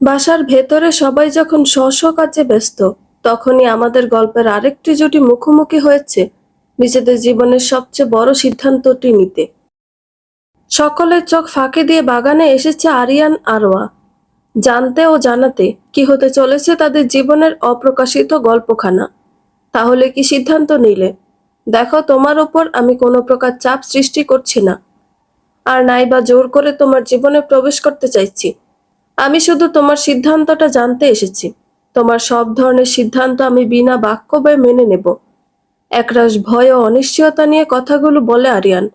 বাসার ভেতরে সবাই যখন স্ব কাজে ব্যস্ত, তখনই আমাদের গল্পের আরেকটি জুটি মুখোমুখি হয়েছে নিজেদের জীবনের সবচেয়ে বড় সিদ্ধান্তটি নিতে। সকলের চোখ ফাঁকি দিয়ে বাগানে এসেছে আরিয়ান আরোয়া, জানতে ও জানাতে কি হতে চলেছে তাদের জীবনের অপ্রকাশিত গল্পখানা। তাহলে কি সিদ্ধান্ত নিলে? দেখো, তোমার ওপর আমি কোনো প্রকার চাপ সৃষ্টি করছি না, আর নাই বা জোর করে তোমার জীবনে প্রবেশ করতে চাইছি। আমি শুধু তোমার সিদ্ধান্তটা জানতে এসেছি। তোমার সব ধরনের সিদ্ধান্ত আমি বিনা বাক্য ব্যয়ে মেনে নেব। একরাশ ভয় ও অনিশ্চয়তা নিয়ে কথাগুলো বলে আরিয়ান।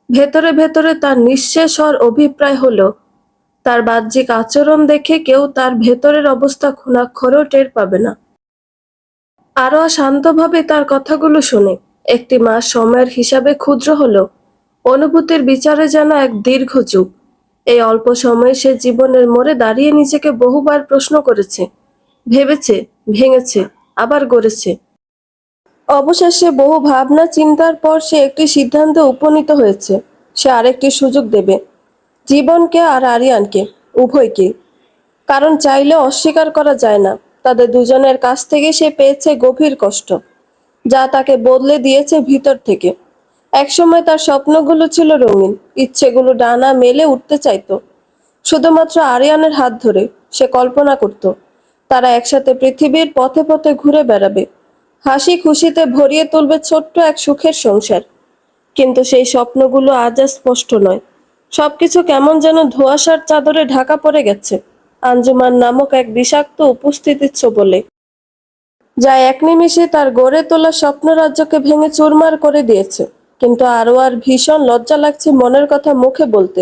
ভেতরে ভেতরে তার নিঃশেষ হওয়ার অভিপ্রায় হলো তার বাহ্যিক আচরণ দেখে কেউ তার ভেতরের অবস্থা খুনাক্ষরেও টের পাবে না। আরও শান্তভাবে তার কথাগুলো শুনে একটি মাস সময়ের হিসাবে ক্ষুদ্র হলেও অনুভূতির বিচারে যেন এক দীর্ঘ যুগ। এই অল্প সময়ে সে জীবনের মোড়ে দাঁড়িয়ে নিজেকে বহুবার প্রশ্ন করেছে, ভেবেছে, ভেঙেছে, আবার গড়েছে। অবশেষে বহু ভাবনা চিন্তার পর সে একটি সিদ্ধান্তে উপনীত হয়েছে। সে আরেকটি সুযোগ দেবে, জীবনকে আর আরিয়ানকে, উভয়কে। কারণ চাইলে অস্বীকার করা যায় না, তাদের দুজনের কাছ থেকে সে পেয়েছে গভীর কষ্ট, যা তাকে বদলে দিয়েছে ভিতর থেকে। একসময় তার স্বপ্নগুলো ছিল রঙিন, ইচ্ছেগুলো ডানা মেলে উঠতে চাইতো। শুধুমাত্র আরিয়ানের হাত ধরে সে কল্পনা করত তারা একসাথে পৃথিবীর পথে পথে ঘুরে বেড়াবে, হাসি খুশিতে ভরিয়ে তুলবে ছোট্ট এক সুখের সংসার। কিন্তু সেই স্বপ্নগুলো আজ আর স্পষ্ট নয়। সবকিছু কেমন যেন ধোঁয়াশার চাদরে ঢাকা পড়ে গেছে আঞ্জুমান নামক এক বিষাক্ত উপস্থিতির বলে, যা এক নিমিষে তার গড়ে তোলা স্বপ্নরাজ্যকে ভেঙে চুরমার করে দিয়েছে। কিন্তু আরও আর ভীষণ লজ্জা লাগছে মনের কথা মুখে বলতে।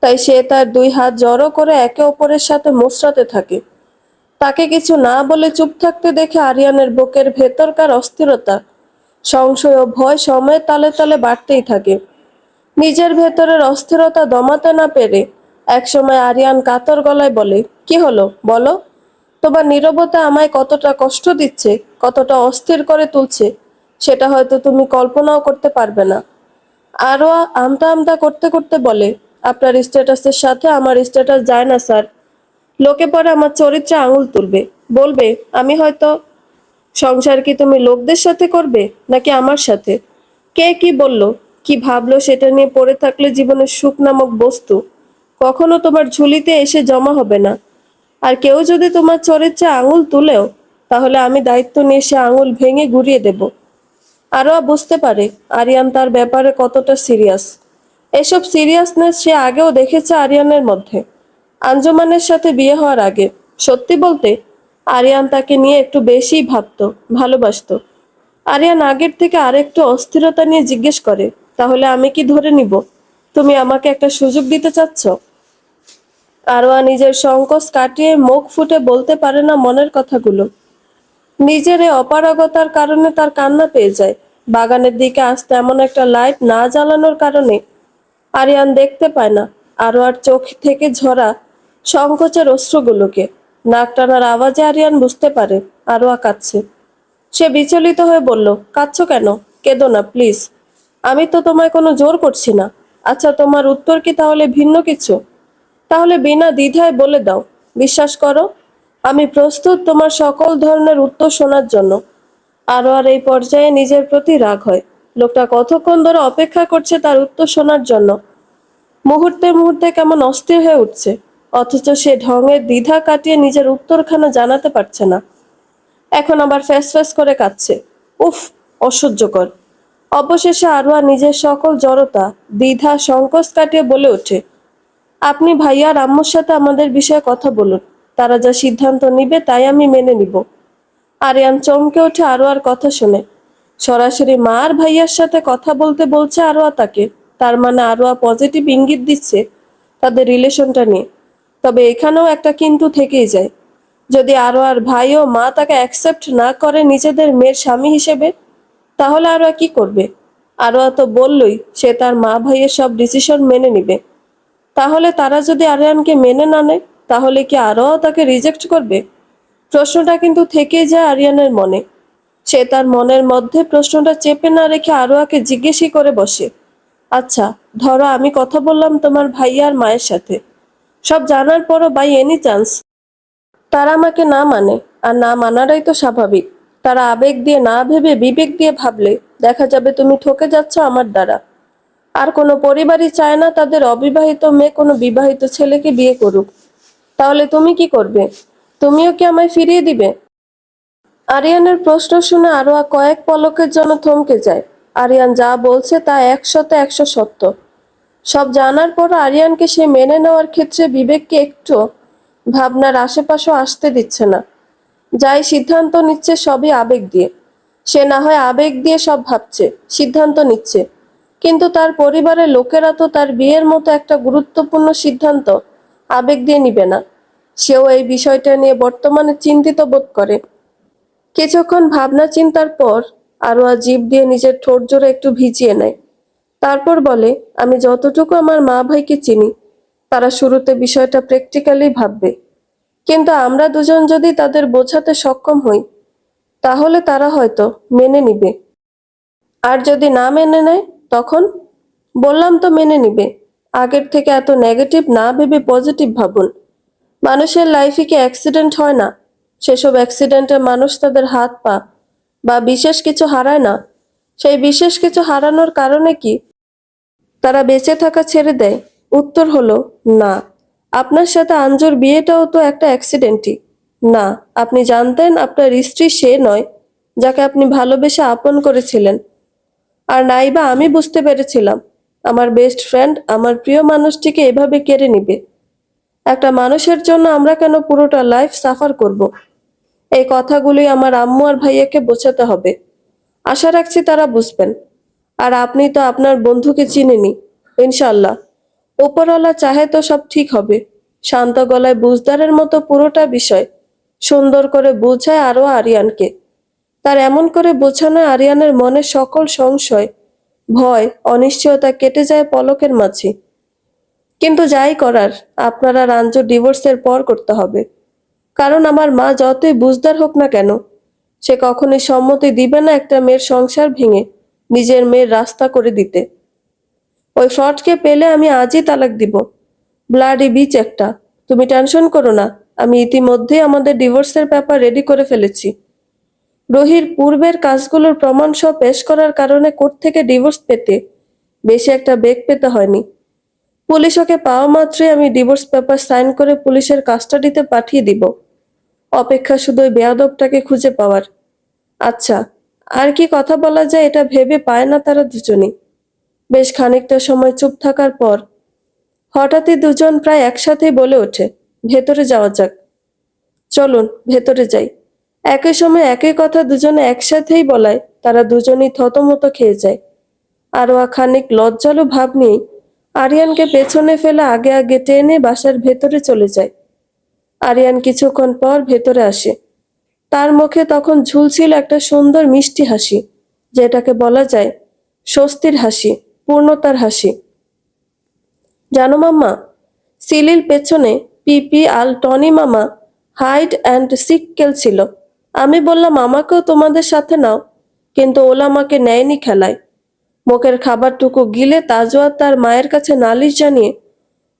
তাই সে তার দুই হাত জড়ো করে একে অপরের সাথে মোচড়াতে থাকে। তাকে কিছু না বলে চুপ থাকতে দেখে আরিয়ানের বুকের ভেতরকার অস্থিরতা, সংশয় ও ভয় সময়ের তালে তালে বাড়তেই থাকে। নিজের ভেতরের অস্থিরতা দমাতে না পেরে একসময় আরিয়ান কাতর গলায় বলে, কি হলো বলো? তোমার নীরবতা আমায় কতটা কষ্ট দিচ্ছে, কতটা অস্থির করে তুলছে, সেটা হয়তো তুমি কল্পনাও করতে পারবে না। আরও আমতা আমতা করতে করতে বলে, আপনার স্ট্যাটাসের সাথে আমার স্ট্যাটাস যায় না স্যার। লোকে পরে আমার চরিত্রে আঙুল তুলবে, বলবে আমি হয়তো। সংসার কি তুমি লোকদের সাথে করবে নাকি আমার সাথে? কে কি বলল, কি ভাবলো সেটা নিয়ে পড়ে থাকলে জীবনের সুখ নামক বস্তু কখনো তোমার ঝুলিতে এসে জমা হবে না। আর কেউ যদি তোমার চরিত্রে আঙুল তুলেও, তাহলে আমি দায়িত্ব নিয়ে সে আঙুল ভেঙে গুঁড়িয়ে দেব। আরও বুঝতে পারে আরিয়ান তার ব্যাপারে কতটা সিরিয়াস। এসব সিরিয়াসনেস সে আগেও দেখেছে আরিয়ানের মধ্যে, আঞ্জুমানের সাথে বিয়ে হওয়ার আগে। সত্যি বলতে আরিয়ান তাকে নিয়ে একটু বেশিই ভাবতো, ভালোবাসতো। আরিয়ান আগের থেকে আরেকটু অস্থিরতা নিয়ে জিজ্ঞেস করে, তাহলে আমি কি ধরে নিব তুমি আমাকে একটা সুযোগ দিতে চাচ্ছ? আরোয়া নিজের সংকোচ কাটিয়ে মুখ ফুটে বলতে পারে না মনের কথাগুলো। নিজের এই অপারগতার কারণে তার কান্না পেয়ে যায়। বাগানের দিকে আসতে এমন একটা লাইট না জ্বালানোর কারণে আরিয়ান দেখতে পায় না আরোয়ার চোখ থেকে ঝরা সংকোচের অশ্রুগুলোকে। নাক টানার আওয়াজে আরিয়ান বুঝতে পারে আরোয়া কাঁদছে। সে বিচলিত হয়ে বলল, কাঁদছো কেন? কেঁদো না প্লিজ। আমি তো তোমায় কোনো জোর করছি না। আচ্ছা, তোমার উত্তর কি তাহলে ভিন্ন কিছু? তাহলে বিনা দ্বিধায় বলে দাও। বিশ্বাস করো, আমি প্রস্তুত তোমার সকল ধরনের উত্তর শোনার জন্য। আরও আর এই পর্যায়ে নিজের প্রতি রাগ হয়। লোকটা কতক্ষণ ধরে অপেক্ষা করছে তার উত্তর শোনার জন্য। মুহূর্তে মুহূর্তে কেমন অস্থির হয়ে উঠছে, অথচ সে ঢঙের দ্বিধা কাটিয়ে নিজের উত্তরখানা জানাতে পারছে না। এখন আবার ফ্যাস ফ্যাস করে কাঁদছে। উফ, অসহ্যকর। অবশেষে আরোয়া নিজের সকল জড়তা, দ্বিধা, সংকোচ কাটিয়ে বলে ওঠে, আপনি ভাইয়া আর আম্মুর সাথে আমাদের বিষয়ে কথা বলুন। তারা যা সিদ্ধান্ত নিবে তাই আমি মেনে নিব। আরিয়ান চমকে ওঠে আরোয়ার কথা শুনে। সরাসরি মা আর ভাইয়ার সাথে কথা বলতে বলছে আরোয়া তাকে। তার মানে আরোয়া পজিটিভ ইঙ্গিত দিচ্ছে তাদের রিলেশনটা নিয়ে। তবে এখানেও একটা কিন্তু থেকেই যায়। যদি আরোয়ার ভাই ও মা তাকে অ্যাকসেপ্ট না করে নিজেদের মেয়ের স্বামী হিসেবে, তাহলে আরোয়া কি করবে? আরোয়া তো বললই সে তার মা ভাইয়ের সব ডিসিশন মেনে নিবে। তাহলে তারা যদি আরিয়ানকে মেনে না নেয়, তাহলে কি আরও তাকে রিজেক্ট করবে? প্রশ্নটা কিন্তু থেকেই যায় আরিয়ানের মনে। সে তার মনের মধ্যে প্রশ্নটা চেপে না রেখে আরোয়াকে জিজ্ঞেসই করে বসে, আচ্ছা, ধরো আমি কথা বললাম তোমার ভাইয়া আর মায়ের সাথে। সব জানার পরও বাই এনি চান্স তারা আমাকে না মানে, আর না মানাটাই তো স্বাভাবিক। তারা আবেগ দিয়ে না ভেবে বিবেক দিয়ে ভাবলে দেখা যাবে তুমি ঠকে যাচ্ছ আমার দ্বারা। আর কোনো পরিবারই চায় না তাদের অবিবাহিত মেয়ে কোনো বিবাহিত ছেলেকে বিয়ে করুক। তাহলে তুমি কি করবে? তুমিও কি আমায় ফিরিয়ে দিবে? আরিয়ানের প্রশ্ন শুনে আরোয়া কয়েক পলকের জন্য থমকে যায়। আরিয়ান যা বলছে তা 100-তে 100 সত্য। সব জানার পর আরিয়ানকে সে মেনে নেওয়ার ক্ষেত্রে বিবেককে একটু ভাবনার আশেপাশেও আসতে দিচ্ছে না। যাই সিদ্ধান্ত নিচ্ছে সবই আবেগ দিয়ে। সে না হয় আবেগ দিয়ে সব ভাবছে, সিদ্ধান্ত নিচ্ছে, কিন্তু তার পরিবারের লোকেরা তো তার বিয়ের মতো একটা গুরুত্বপূর্ণ সিদ্ধান্ত আবেগ দিয়ে নিবে না। সেও এই বিষয়টা নিয়ে বর্তমানে চিন্তিত বোধ করে। কিছুক্ষণ ভাবনা চিন্তার পর আরোয়া জিভ দিয়ে নিজের ঠোঁট জোড়া একটু ভিজিয়ে নেয়। তারপর বলে, আমি যতটুকু আমার মা ভাইকে চিনি, তারা শুরুতে বিষয়টা প্র্যাকটিক্যালি ভাববে, কিন্তু আমরা দুজন যদি তাদের বোঝাতে সক্ষম হই তাহলে তারা হয়তো মেনে নিবে। আর যদি না মেনে নেয় তখন? বললাম তো মেনে নিবে। আগের থেকে এত নেগেটিভ না ভেবে পজিটিভ ভাবুন। মানুষের লাইফে কি অ্যাক্সিডেন্ট হয় না? সেসব অ্যাক্সিডেন্টে মানুষ তাদের হাত পা বা বিশেষ কিছু হারায় না। সেই বিশেষ কিছু হারানোর কারণে কি তারা বেঁচে থাকা ছেড়ে দেয়? উত্তর হলো না। আপনার সাথে আঞ্জুর বিয়েটাও তো একটা অ্যাক্সিডেন্টই। না, আপনি জানতেন আপনার স্ত্রী সে নয় যাকে আপনি ভালোবেসে আপন করেছিলেন। আর নাইবা আমি বুঝতে পেরেছিলাম আমার বেস্ট ফ্রেন্ড আমার প্রিয় মানুষটিকে এভাবে কেড়ে নিবে। একটা মানুষের জন্য আমরা কেন পুরোটা লাইফ সাফার করব? এই কথাগুলোই আমার আম্মু আর ভাইয়াকে বোঝাতে হবে। আশা রাখছি তারা বুঝবেন। আর আপনি তো আপনার বন্ধুকে চিনেনি। ইনশাল্লাহ ওপরওয়ালা চাহে তো সব ঠিক হবে। শান্ত গলায় বুঝদারের মতো পুরোটা বিষয় সুন্দর করে বোঝায় আরও আরিয়ানকে। তার এমন করে বোঝানোয় আরিয়ানের মনে সকল সংশয়, ভয়, অনিশ্চয়তা কেটে যায় পলকের মাঝে। কিন্তু যাই করার আপনার আর আঞ্জুর ডিভোর্সের পর করতে হবে। কারণ আমার মা যতই বুঝদার হোক না কেন, সে কখনোই সম্মতি দিবে না একটা মেয়ের সংসার ভেঙে নিজের মেয়ের রাস্তা করে দিতে। ওই ফ্রডকে পেলে আমি আজই তালাক দিব। ব্লাডি বিচ একটা। তুমি টেনশন করো না, আমি ইতিমধ্যেই আমাদের ডিভোর্সের পেপার রেডি করে ফেলেছি। রোহির পূর্বের কাজগুলোর প্রমাণ সহ পেশ করার কারণে কোর্ট থেকে ডিভোর্স পেতে বেশি একটা বেগ পেতে হয়নি। পুলিশ ওকে পাওয়া মাত্রই আমি ডিভোর্স পেপার সাইন করে পুলিশের কাস্টাডিতে পাঠিয়ে দিব। অপেক্ষা শুধু ওই বেয়াদবটাকে খুঁজে পাওয়ার। আচ্ছা, আর কি কথা বলা যায় এটা ভেবে পায় না তারা দুজনেই। বেশ খানিকটা সময় চুপ থাকার পর হঠাৎই দুজন প্রায় একসাথেই বলে ওঠে, ভেতরে যাওয়া যাক। চলুন ভেতরে যাই। একই সময় একই কথা দুজনে একসাথেই বলায় তারা দুজনেই থতমত খেয়ে যায়। আরোয়া খানিক লজ্জালু ভাব নিয়েই আরিয়ানকে পেছনে ফেলে আগে আগে টেনে বাসার ভেতরে চলে যায়। আরিয়ান কিছুক্ষণ পর ভেতরে আসে। তার মুখে তখন ঝুলছিল একটা সুন্দর মিষ্টি হাসি, যেটাকে বলা যায় স্বস্তির হাসি, পূর্ণতার হাসি। জানো মাম্মা, সিলির পেছনে পিপি আর টনি মামা হাইড অ্যান্ড সিক খেলছিল। আমি বললাম আমাকেও তোমাদের সাথে নাও, কিন্তু ওলা আমাকে নেয়নি খেলায়। মুখের খাবারটুকু গিলে তাজওয়াত তার মায়ের কাছে নালিশ জানিয়ে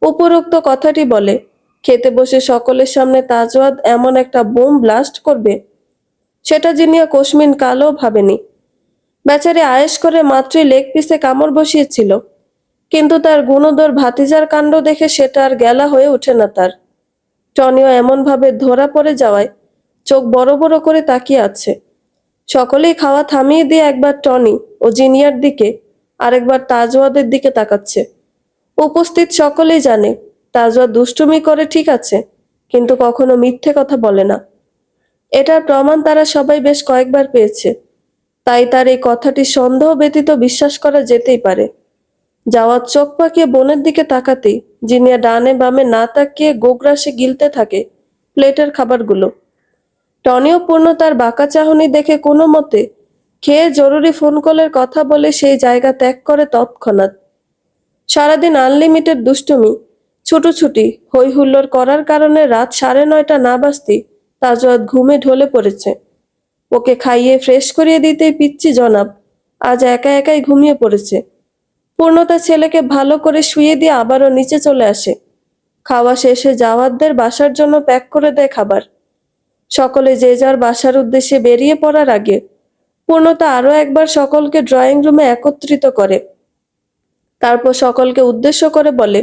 উপরোক্ত কথাটি বলে। খেতে বসে সকলের সামনে তাজওয়াত এমন একটা বোম ব্লাস্ট করবে সেটা জিনিয়া কোশমিন কালও ভাবেনি। বেচারি আয়েশ করে মাত্রই লেগ পিসে কামড় বসিয়েছিল, কিন্তু তার গুণধর ভাতিজার কাণ্ড দেখে সেটা আর গেলা হয়ে ওঠে না তার। টনিও এমনভাবে ধরা পড়ে যাওয়ায় চোখ বড় বড় করে তাকিয়ে আছে। সকলেই খাওয়া থামিয়ে দিয়ে একবার টনি ও জিনিয়ার দিকে আরেকবার তাজওয়াদের দিকে তাকাচ্ছে। উপস্থিত সকলেই জানে তাজওয়াদ দুষ্টুমি করে ঠিক আছে, কিন্তু কখনো মিথ্যে কথা বলে না। এটার প্রমাণ তারা সবাই বেশ কয়েকবার পেয়েছে। তাই তার এই কথাটি সন্দেহ ব্যতীত বিশ্বাস করা যেতেই পারে। জাওয়াদ চোখ পাকিয়ে বোনের দিকে তাকাতেই জিনিয়া ডানে বামে না তাকিয়ে গোগ্রাসে গিলতে থাকে প্লেটের খাবারগুলো। টনিও পূর্ণ তার বাঁকা চাহনি দেখে কোনো মতে খেয়ে জরুরি ফোন কলের কথা বলে সেই জায়গা ত্যাগ করে তৎক্ষণাৎ। সারাদিন আনলিমিটেড দুষ্টুমি, ছুটোছুটি, হই হুল্লোড় করার কারণে রাত 9:30 না বাজতেই তাজওয়াদ ঘুমে ঢলে পড়েছে। ওকে খাইয়ে ফ্রেশ করিয়ে দিতেই পিচ্চি জনাব আজ একা একাই ঘুমিয়ে পড়েছে। পূর্ণতা ছেলেকে ভালো করে শুইয়ে দিয়ে আবারও নিচে চলে আসে। খাওয়া শেষে জাওয়াতদের বাসার জন্য প্যাক করে দেয় খাবার। সকলে যে যার বাসার উদ্দেশ্যে বেরিয়ে পড়ার আগে পূর্ণতা আরো একবার সকলকে ড্রয়িং রুমে একত্রিত করে। তারপর সকলকে উদ্দেশ্য করে বলে,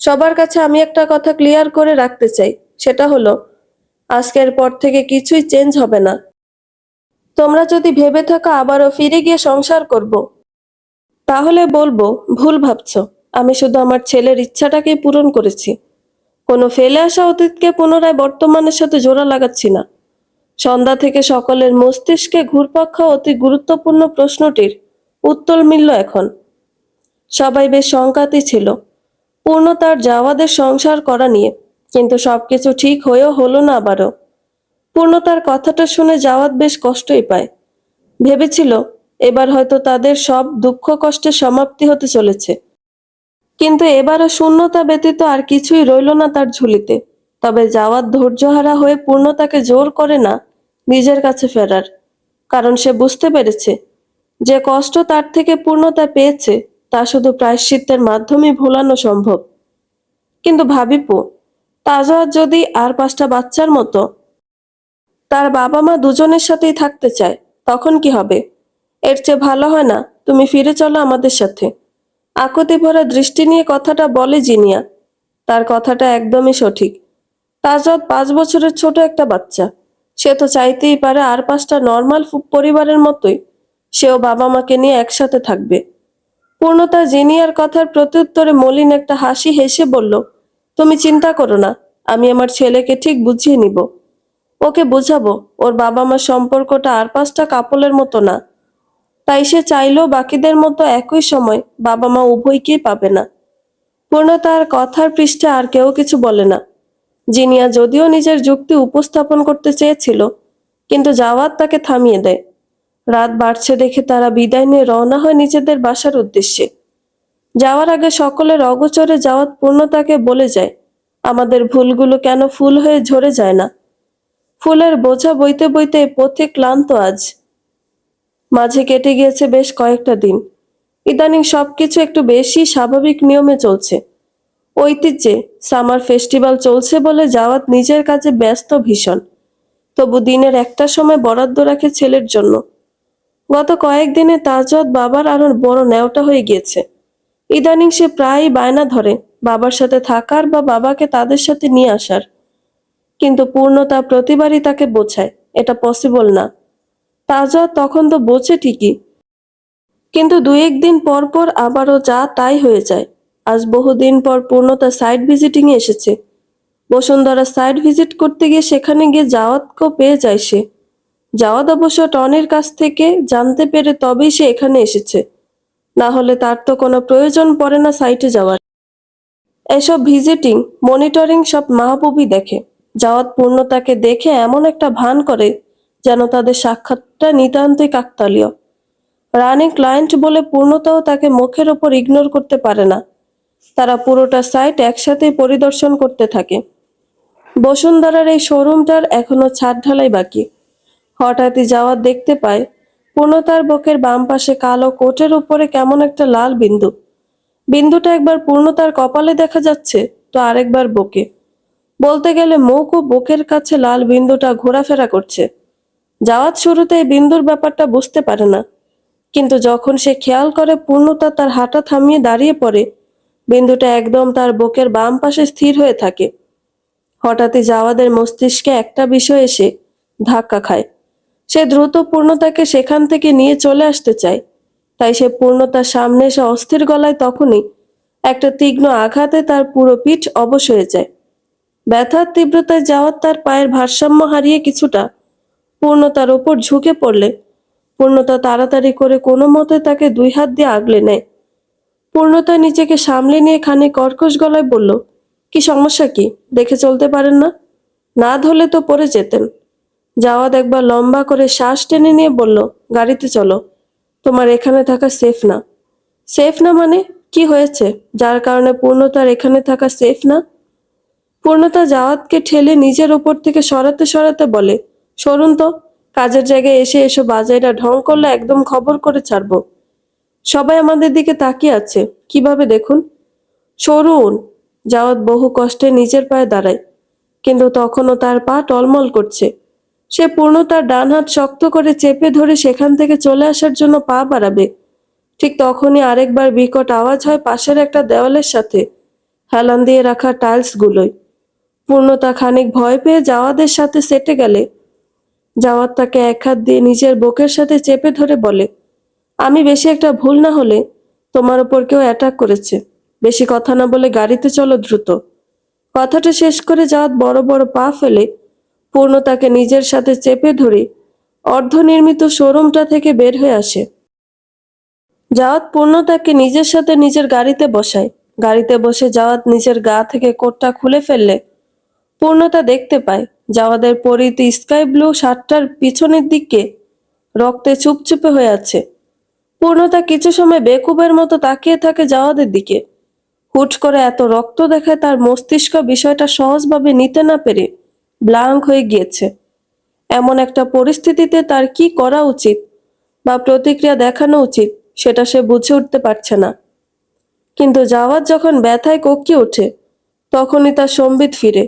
সবার কাছে আমি একটা কথা ক্লিয়ার করে রাখতে চাই, সেটা হলো আজকের পর থেকে কিছুই চেঞ্জ হবে না। তোমরা যদি ভেবে থাকো আবারও ফিরে গিয়ে সংসার করব, তাহলে বলবো ভুল ভাবছো। আমি শুধু আমার ছেলের ইচ্ছাটাকেই পূরণ করেছি, কোনো ফেলে আসা অতীতকে পুনরায় বর্তমানের সাথে জোড়া লাগাচ্ছি না। সন্ধ্যা থেকে সকলের মস্তিষ্কে ঘুরপাক খাওয়া অতি গুরুত্বপূর্ণ প্রশ্নটির উত্তর মিলল এখন। সবাই বেশ শঙ্কাতেই ছিল পূর্ণ তার জাওয়াদের সংসার করা নিয়ে, কিন্তু সবকিছু ঠিক হয়েও হলো না আবারও। পূর্ণ তার কথাটা শুনে জাওয়াদ বেশ কষ্টই পায়। ভেবেছিল এবার হয়তো তাদের সব দুঃখ কষ্টের সমাপ্তি হতে চলেছে, কিন্তু এবারও শূন্যতা ব্যতীত আর কিছুই রইল না তার ঝুলিতে। তবে জাওয়াদ ধৈর্যহারা হয়ে পূর্ণতাকে জোর করে না নিজের কাছে ফেরার, কারণ সে বুঝতে পেরেছে যে কষ্ট তার থেকে পূর্ণতা পেয়েছে তা শুধু প্রায়শ্চিত্তের মাধ্যমে ভোলানো সম্ভব। কিন্তু ভাবিপো, তাজাওয়াত যদি আর 5টা বাচ্চার মতো তার বাবা মা দুজনের সাথেই থাকতে চায়, তখন কি হবে? এর চেয়ে ভালো হয় না তুমি ফিরে চলো আমাদের সাথে। আকুতি ভরা দৃষ্টি নিয়ে কথাটা বলে জিনিয়া। তার কথাটা একদমই সঠিক। তাজত 5 বছরের ছোট একটা বাচ্চা। সে তো চাইতেই পারে আর 5টা নর্মাল পরিবারের মতোই সেও বাবা মাকে নিয়ে একসাথে থাকবে। পূর্ণতা জিনিয়ার কথার প্রত্যুত্তরে মলিন একটা হাসি হেসে বলল, তুমি চিন্তা করো না, আমি আমার ছেলেকে ঠিক বুঝিয়ে নিব। ওকে বুঝাবো ওর বাবা মার সম্পর্কটা আর 5টা কাপলের মতো না। তাই সে চাইলেও বাকিদের মতো একই সময় বাবা মা উভয়কেই পাবে না। পূর্ণতার কথার পৃষ্ঠে আর কেউ কিছু বলে না। জিনিয়া যদিও নিজের যুক্তি উপস্থাপন করতে চেয়েছিল, কিন্তু জাওয়াদ তাকে থামিয়ে দেয়। রাত বাড়ছে দেখে তারা বিদায় নিয়ে রওনা হয় নিজেদের বাসার উদ্দেশ্যে। যাওয়ার আগে সকলের অগোচরে জাওয়াদ পূর্ণতাকে বলে যায়, আমাদের ভুলগুলো কেন ফুল হয়ে ঝরে যায় না। ফুলের বোঝা বইতে বইতে পথে ক্লান্ত আজ। মাঝে কেটে গিয়েছে বেশ কয়েকটা দিন। ইদানিং সবকিছু একটু বেশি স্বাভাবিক নিয়মে চলছে। ঐতিহ্যে সামার ফেস্টিভ্যাল চলছে বলে জাওয়াত নিজের কাজে ব্যস্ত ভীষণ, তবু দিনের একটা সময় বরাদ্দ রাখে ছেলের জন্য। গত কয়েকদিনে তাজওয়াত বাবার আরো বড় ন্যাওটা হয়ে গিয়েছে। ইদানিং সে প্রায়ই বায়না ধরে বাবার সাথে থাকার বা বাবাকে তাদের সাথে নিয়ে আসার, কিন্তু পূর্ণতা প্রতিবারই তাকে বোঝায় এটা পসিবল না। তাজওয়াত তখন তো বোঝে ঠিকই, কিন্তু 2-1 দিন পর পর আবারও যা তাই হয়ে যায়। আজ বহুদিন পর পূর্ণতা সাইট ভিজিটিং এ এসেছে। বসুন্ধরা সাইট ভিজিট করতে গিয়ে সেখানে গিয়ে জাওয়াতকেও পেয়ে যায় সে। জাওয়াত অবশ্য টনির কাছ থেকে জানতে পেরে তবেই সে এখানে এসেছে, না হলে তার তো কোনো প্রয়োজন পড়ে না সাইটে যাওয়ার। এসব ভিজিটিং মনিটরিং সব মাহবুবই দেখে। জাওয়াত পূর্ণতাকে দেখে এমন একটা ভান করে যেন তাদের সাক্ষাৎটা নিতান্তই কাকতালীয়। রানিং ক্লায়েন্ট বলে পূর্ণতাও তাকে মুখের ওপর ইগনোর করতে পারে না। তারা পুরোটা সাইট একসাথেই পরিদর্শন করতে থাকে। বসুন্ধরার এই শোরুমটার এখনো ছাদ ঢালাই বাকি। হঠাৎই জাওয়াত দেখতে পায় পূর্ণতার বুকের বাম পাশে কালো কোটের উপরে কেমন একটা লাল বিন্দু। বিন্দুটা একবার পূর্ণতার কপালে দেখা যাচ্ছে, তো আরেকবার বুকে। বলতে গেলে মুখ ও বুকের কাছে লাল বিন্দুটা ঘোরাফেরা করছে। জাওয়াত শুরুতে এই বিন্দুর ব্যাপারটা বুঝতে পারে না, কিন্তু যখন সে খেয়াল করে পূর্ণতা তার হাঁটা থামিয়ে দাঁড়িয়ে পড়ে, বিন্দুটা একদম তার বুকের বাম পাশে স্থির হয়ে থাকে। হঠাৎই জাওয়াদের মস্তিষ্কে একটা বিষয় এসে ধাক্কা খায়। সে দ্রুত পূর্ণতাকে সেখান থেকে নিয়ে চলে আসতে চায়। তাই সে পূর্ণতার সামনে এসে অস্থির গলায় তখনই একটা তীক্ষ্ণ আঘাতে তার পুরো পিঠ অবশ হয়ে যায়। ব্যথার তীব্রতায় জাওয়াত তার পায়ের ভারসাম্য হারিয়ে কিছুটা পূর্ণতার ওপর ঝুঁকে পড়লে পূর্ণতা তাড়াতাড়ি করে কোনো মতে তাকে 2 হাত দিয়ে আগলে নেয়। পূর্ণতা নিজেকে সামলে নিয়ে খানিক কর্কশ গলায় বলল, কি সমস্যা কি? দেখে চলতে পারেন না? না ধরলে তো পড়ে যেতেন। জাওয়াদ একবার লম্বা করে শ্বাস টেনে নিয়ে বলল, গাড়িতে চলো, তোমার এখানে থাকা সেফ না। সেফ না মানে? কি হয়েছে যার কারণে পূর্ণতার এখানে থাকা সেফ না? পূর্ণতা জাওয়াতকে ঠেলে নিজের ওপর থেকে সরাতে সরাতে বলে, সরুন তো, কাজের জায়গায় এসে এসব বাজাইরা ঢং করলে একদম খবর করে ছাড়বো। সবাই আমাদের দিকে তাকিয়ে আছে, কিভাবে দেখুন। সরুন। জাওয়াত বহু কষ্টে নিজের পায়ে দাঁড়ায়, কিন্তু তখনও তার পা টলমল করছে। সে পূর্ণতার ডান হাত শক্ত করে চেপে ধরে সেখান থেকে চলে আসার জন্য পা বাড়াবে, ঠিক তখনই আরেকবার বিকট আওয়াজ হয় পাশের একটা দেওয়ালের সাথে হেলান দিয়ে রাখা টাইলসগুলোয়। পূর্ণতা খানিক ভয় পেয়ে জাওয়াদের সাথে সেটে গেলে জাওয়াদ তাকে এক হাত দিয়ে নিজের বুকের সাথে চেপে ধরে বলে, আমি বেশি একটা ভুল না হলে তোমার ওপর কেউ অ্যাটাক করেছে। বেশি কথা না বলে গাড়িতে চলো দ্রুত। কথাটা শেষ করে জাওয়াদ বড় বড় পা ফেলে পূর্ণতাকে নিজের সাথে চেপে ধরে অর্ধনির্মিত শোরুমটা থেকে বের হয়ে আসে। জাওয়াদ পূর্ণতাকে নিজের সাথে নিজের গাড়িতে বসায়। গাড়িতে বসে জাওয়াদ নিজের গা থেকে কোটটা খুলে ফেললে পূর্ণতা দেখতে পায় জাওয়াদের পরিহিত স্কাই ব্লু শার্টটার পিছনের দিকে রক্তে চুপচুপে হয়ে আছে। পূর্ণতা কিছু সময় বেকুবের মতো তাকিয়ে থাকে জাওয়াদের দিকে। হুট করে এত রক্ত দেখায় তার মস্তিষ্ক বিষয়টা সহজভাবে নিতে না পেরে ব্লাঙ্ক হয়ে গিয়েছে। এমন একটা পরিস্থিতিতে তার কি করা উচিত বা প্রতিক্রিয়া দেখানো উচিত সেটা সে বুঝে উঠতে পারছে না। কিন্তু জাওয়াদ যখন ব্যথায় কোঁকিয়ে ওঠে তখনই তার সম্বিত ফিরে।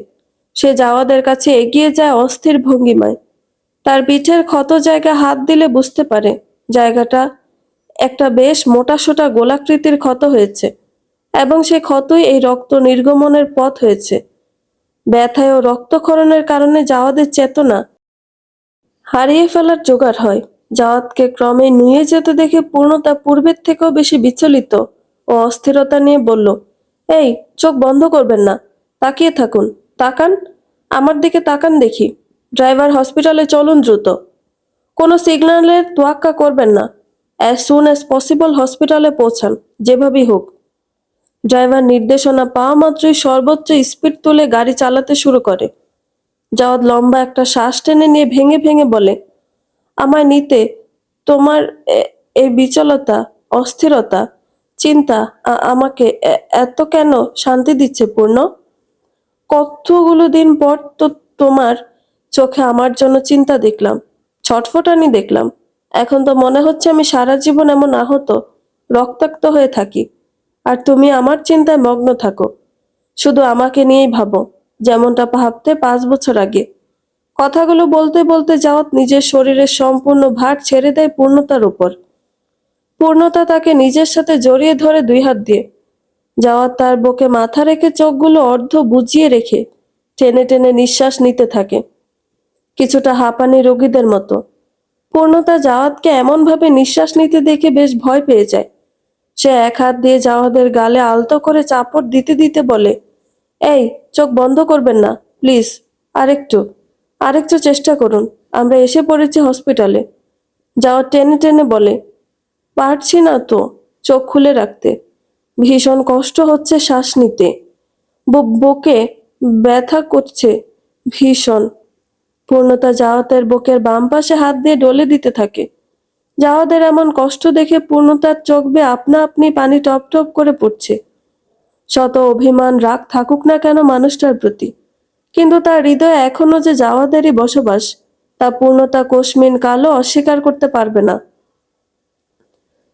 সে জাওয়াদের কাছে এগিয়ে যায় অস্থির ভঙ্গিমায়। তার পিঠের ক্ষত জায়গায় হাত দিলে বুঝতে পারে জায়গাটা একটা বেশ মোটাসোটা গোলাকৃতির ক্ষত হয়েছে এবং সেই ক্ষতই এই রক্ত নির্গমনের পথ হয়েছে। ব্যথায় ও রক্তক্ষরণের কারণে জাওয়াদের চেতনা হারিয়ে ফেলার জোগাড় হয়। জাওয়াদকে ক্রমে নুয়ে যেতে দেখে পূর্ণতা পূর্বের থেকেও বেশি বিচলিত ও অস্থিরতা নিয়ে বলল, এই, চোখ বন্ধ করবেন না, তাকিয়ে থাকুন। তাকান, আমার দিকে তাকান দেখি। ড্রাইভার, হসপিটালে চলুন দ্রুত। কোনো সিগন্যালের তোয়াক্কা করবেন না। অ্যাজ সুন অ্যাজ পসিবল হসপিটালে পৌঁছান, যেভাবেই হোক। ড্রাইভার নির্দেশনা পাওয়া মাত্রই সর্বোচ্চ স্পিড তুলে গাড়ি চালাতে শুরু করে। জাওয়াদ লম্বা একটা শ্বাস টেনে নিয়ে ভেঙে ভেঙে বলে, আমায় নিতে তোমার এই বিচলতা, অস্থিরতা, চিন্তা আমাকে এত কেন শান্তি দিচ্ছে পূর্ণ? কতগুলো দিন পর তো তোমার চোখে আমার জন্য চিন্তা দেখলাম, ছটফটানি দেখলাম। এখন তো মনে হচ্ছে আমি সারা জীবন এমন আহত, রক্তাক্ত হয়ে থাকি, আর তুমি আমার চিন্তায় মগ্ন থাকো। শুধু আমাকে নিয়েই ভাবো, যেমনটা ভাবতে 5 বছর আগে। কথাগুলো বলতে বলতে জাওয়াত নিজের শরীরের সম্পূর্ণ ভার ছেড়ে দেয় পূর্ণতার উপর। পূর্ণতা তাকে নিজের সাথে জড়িয়ে ধরে 2 হাত দিয়ে। জাওয়াত তার বুকে মাথা রেখে চোখগুলো অর্ধ বুজিয়ে রেখে টেনে টেনে নিঃশ্বাস নিতে থাকে, কিছুটা হাঁপানি রোগীদের মতো। পূর্ণতা জাওয়াতকে এমনভাবে নিঃশ্বাস নিতে দেখে বেশ ভয় পেয়ে যায়। সে এক হাত দিয়ে জাওয়াদের গালে আলতো করে চাপড় দিতে দিতে বলে, এই, চোখ বন্ধ করবেন না প্লিজ। আরেকটু আরেকটু চেষ্টা করুন, আমরা এসে পড়েছি হসপিটালে। জাওয়াদ টেনে টেনে বলে, পারছি না তো চোখ খুলে রাখতে। ভীষণ কষ্ট হচ্ছে শ্বাস নিতে। বুকে ব্যথা করছে ভীষণ। পূর্ণতা জাওয়াতের বুকের বাম পাশে হাত দিয়ে ডলে দিতে থাকে। জাওয়াদের এমন কষ্ট দেখে পূর্ণতার চোখ বেয়ে আপনা আপনি পানি টপ টপ করে পড়ছে। শত অভিমান রাগ থাকুক না কেন মানুষটার প্রতি, কিন্তু তার হৃদয়ে এখনো যে জাওয়াদেরই বসবাস তা পূর্ণতা কোশমিন কালো অস্বীকার করতে পারবে না।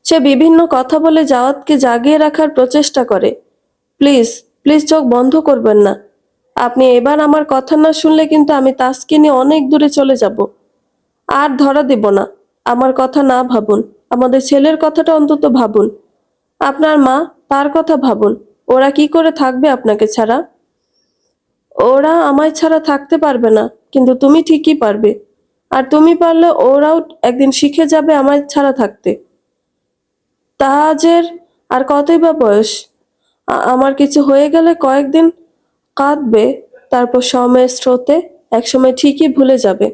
সে বিভিন্ন কথা বলে জাওয়াতকে জাগিয়ে রাখার প্রচেষ্টা করে। প্লিজ, প্লিজ চোখ বন্ধ করবেন না। আপনি এবার আমার কথা না শুনলে কিন্তু আমি তাসকে নিয়ে অনেক দূরে চলে যাব। আর ধরা দেব না। আমার কথা না ভাবুন, আমাদের ছেলের কথাটা অন্তত ভাবুন। আপনার মা, তার কথা ভাবুন। ওরা কি করে থাকবে আপনাকে ছাড়া? ওরা আমায় ছাড়া থাকতে পারবে না, কিন্তু তুমি ঠিকই পারবে। আর তুমি পারলে ওরাও একদিন শিখে যাবে আমায় ছাড়া থাকতে। তাজের আর কতই বা বয়স? আমার কিছু হয়ে গেলে কয়েকদিন কাঁদবে, তারপর সময়ের স্রোতে একসময় ঠিকই ভুলে যাবে।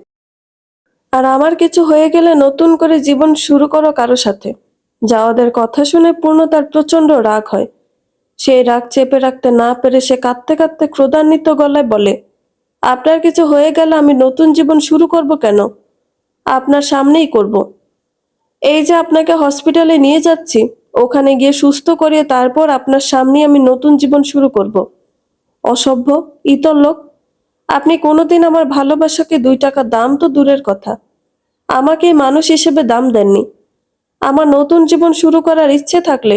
আর আমার কিছু হয়ে গেলে নতুন করে জীবন শুরু করো কারো সাথে। জাওয়াদের কথা শুনে পূর্ণতার প্রচন্ড রাগ হয়। সেই রাগ চেপে রাখতে না পেরে সে কাঁদতে কাঁদতে ক্রোধান্বিত গলায় বলে, আপনার কিছু হয়ে গেলে আমি নতুন জীবন শুরু করব কেন? আপনার সামনেই করব। এই যে আপনাকে হসপিটালে নিয়ে যাচ্ছি, ওখানে গিয়ে সুস্থ করিয়ে তারপর আপনার সামনেই আমি নতুন জীবন শুরু করব। অসভ্য, ইতর লোক। আপনি কোনোদিন আমার ভালোবাসাকে 2 টাকা দাম তো দূরের কথা, আমাকে মানুষ হিসেবে দাম দেননি। আমার নতুন জীবন শুরু করার ইচ্ছে থাকলে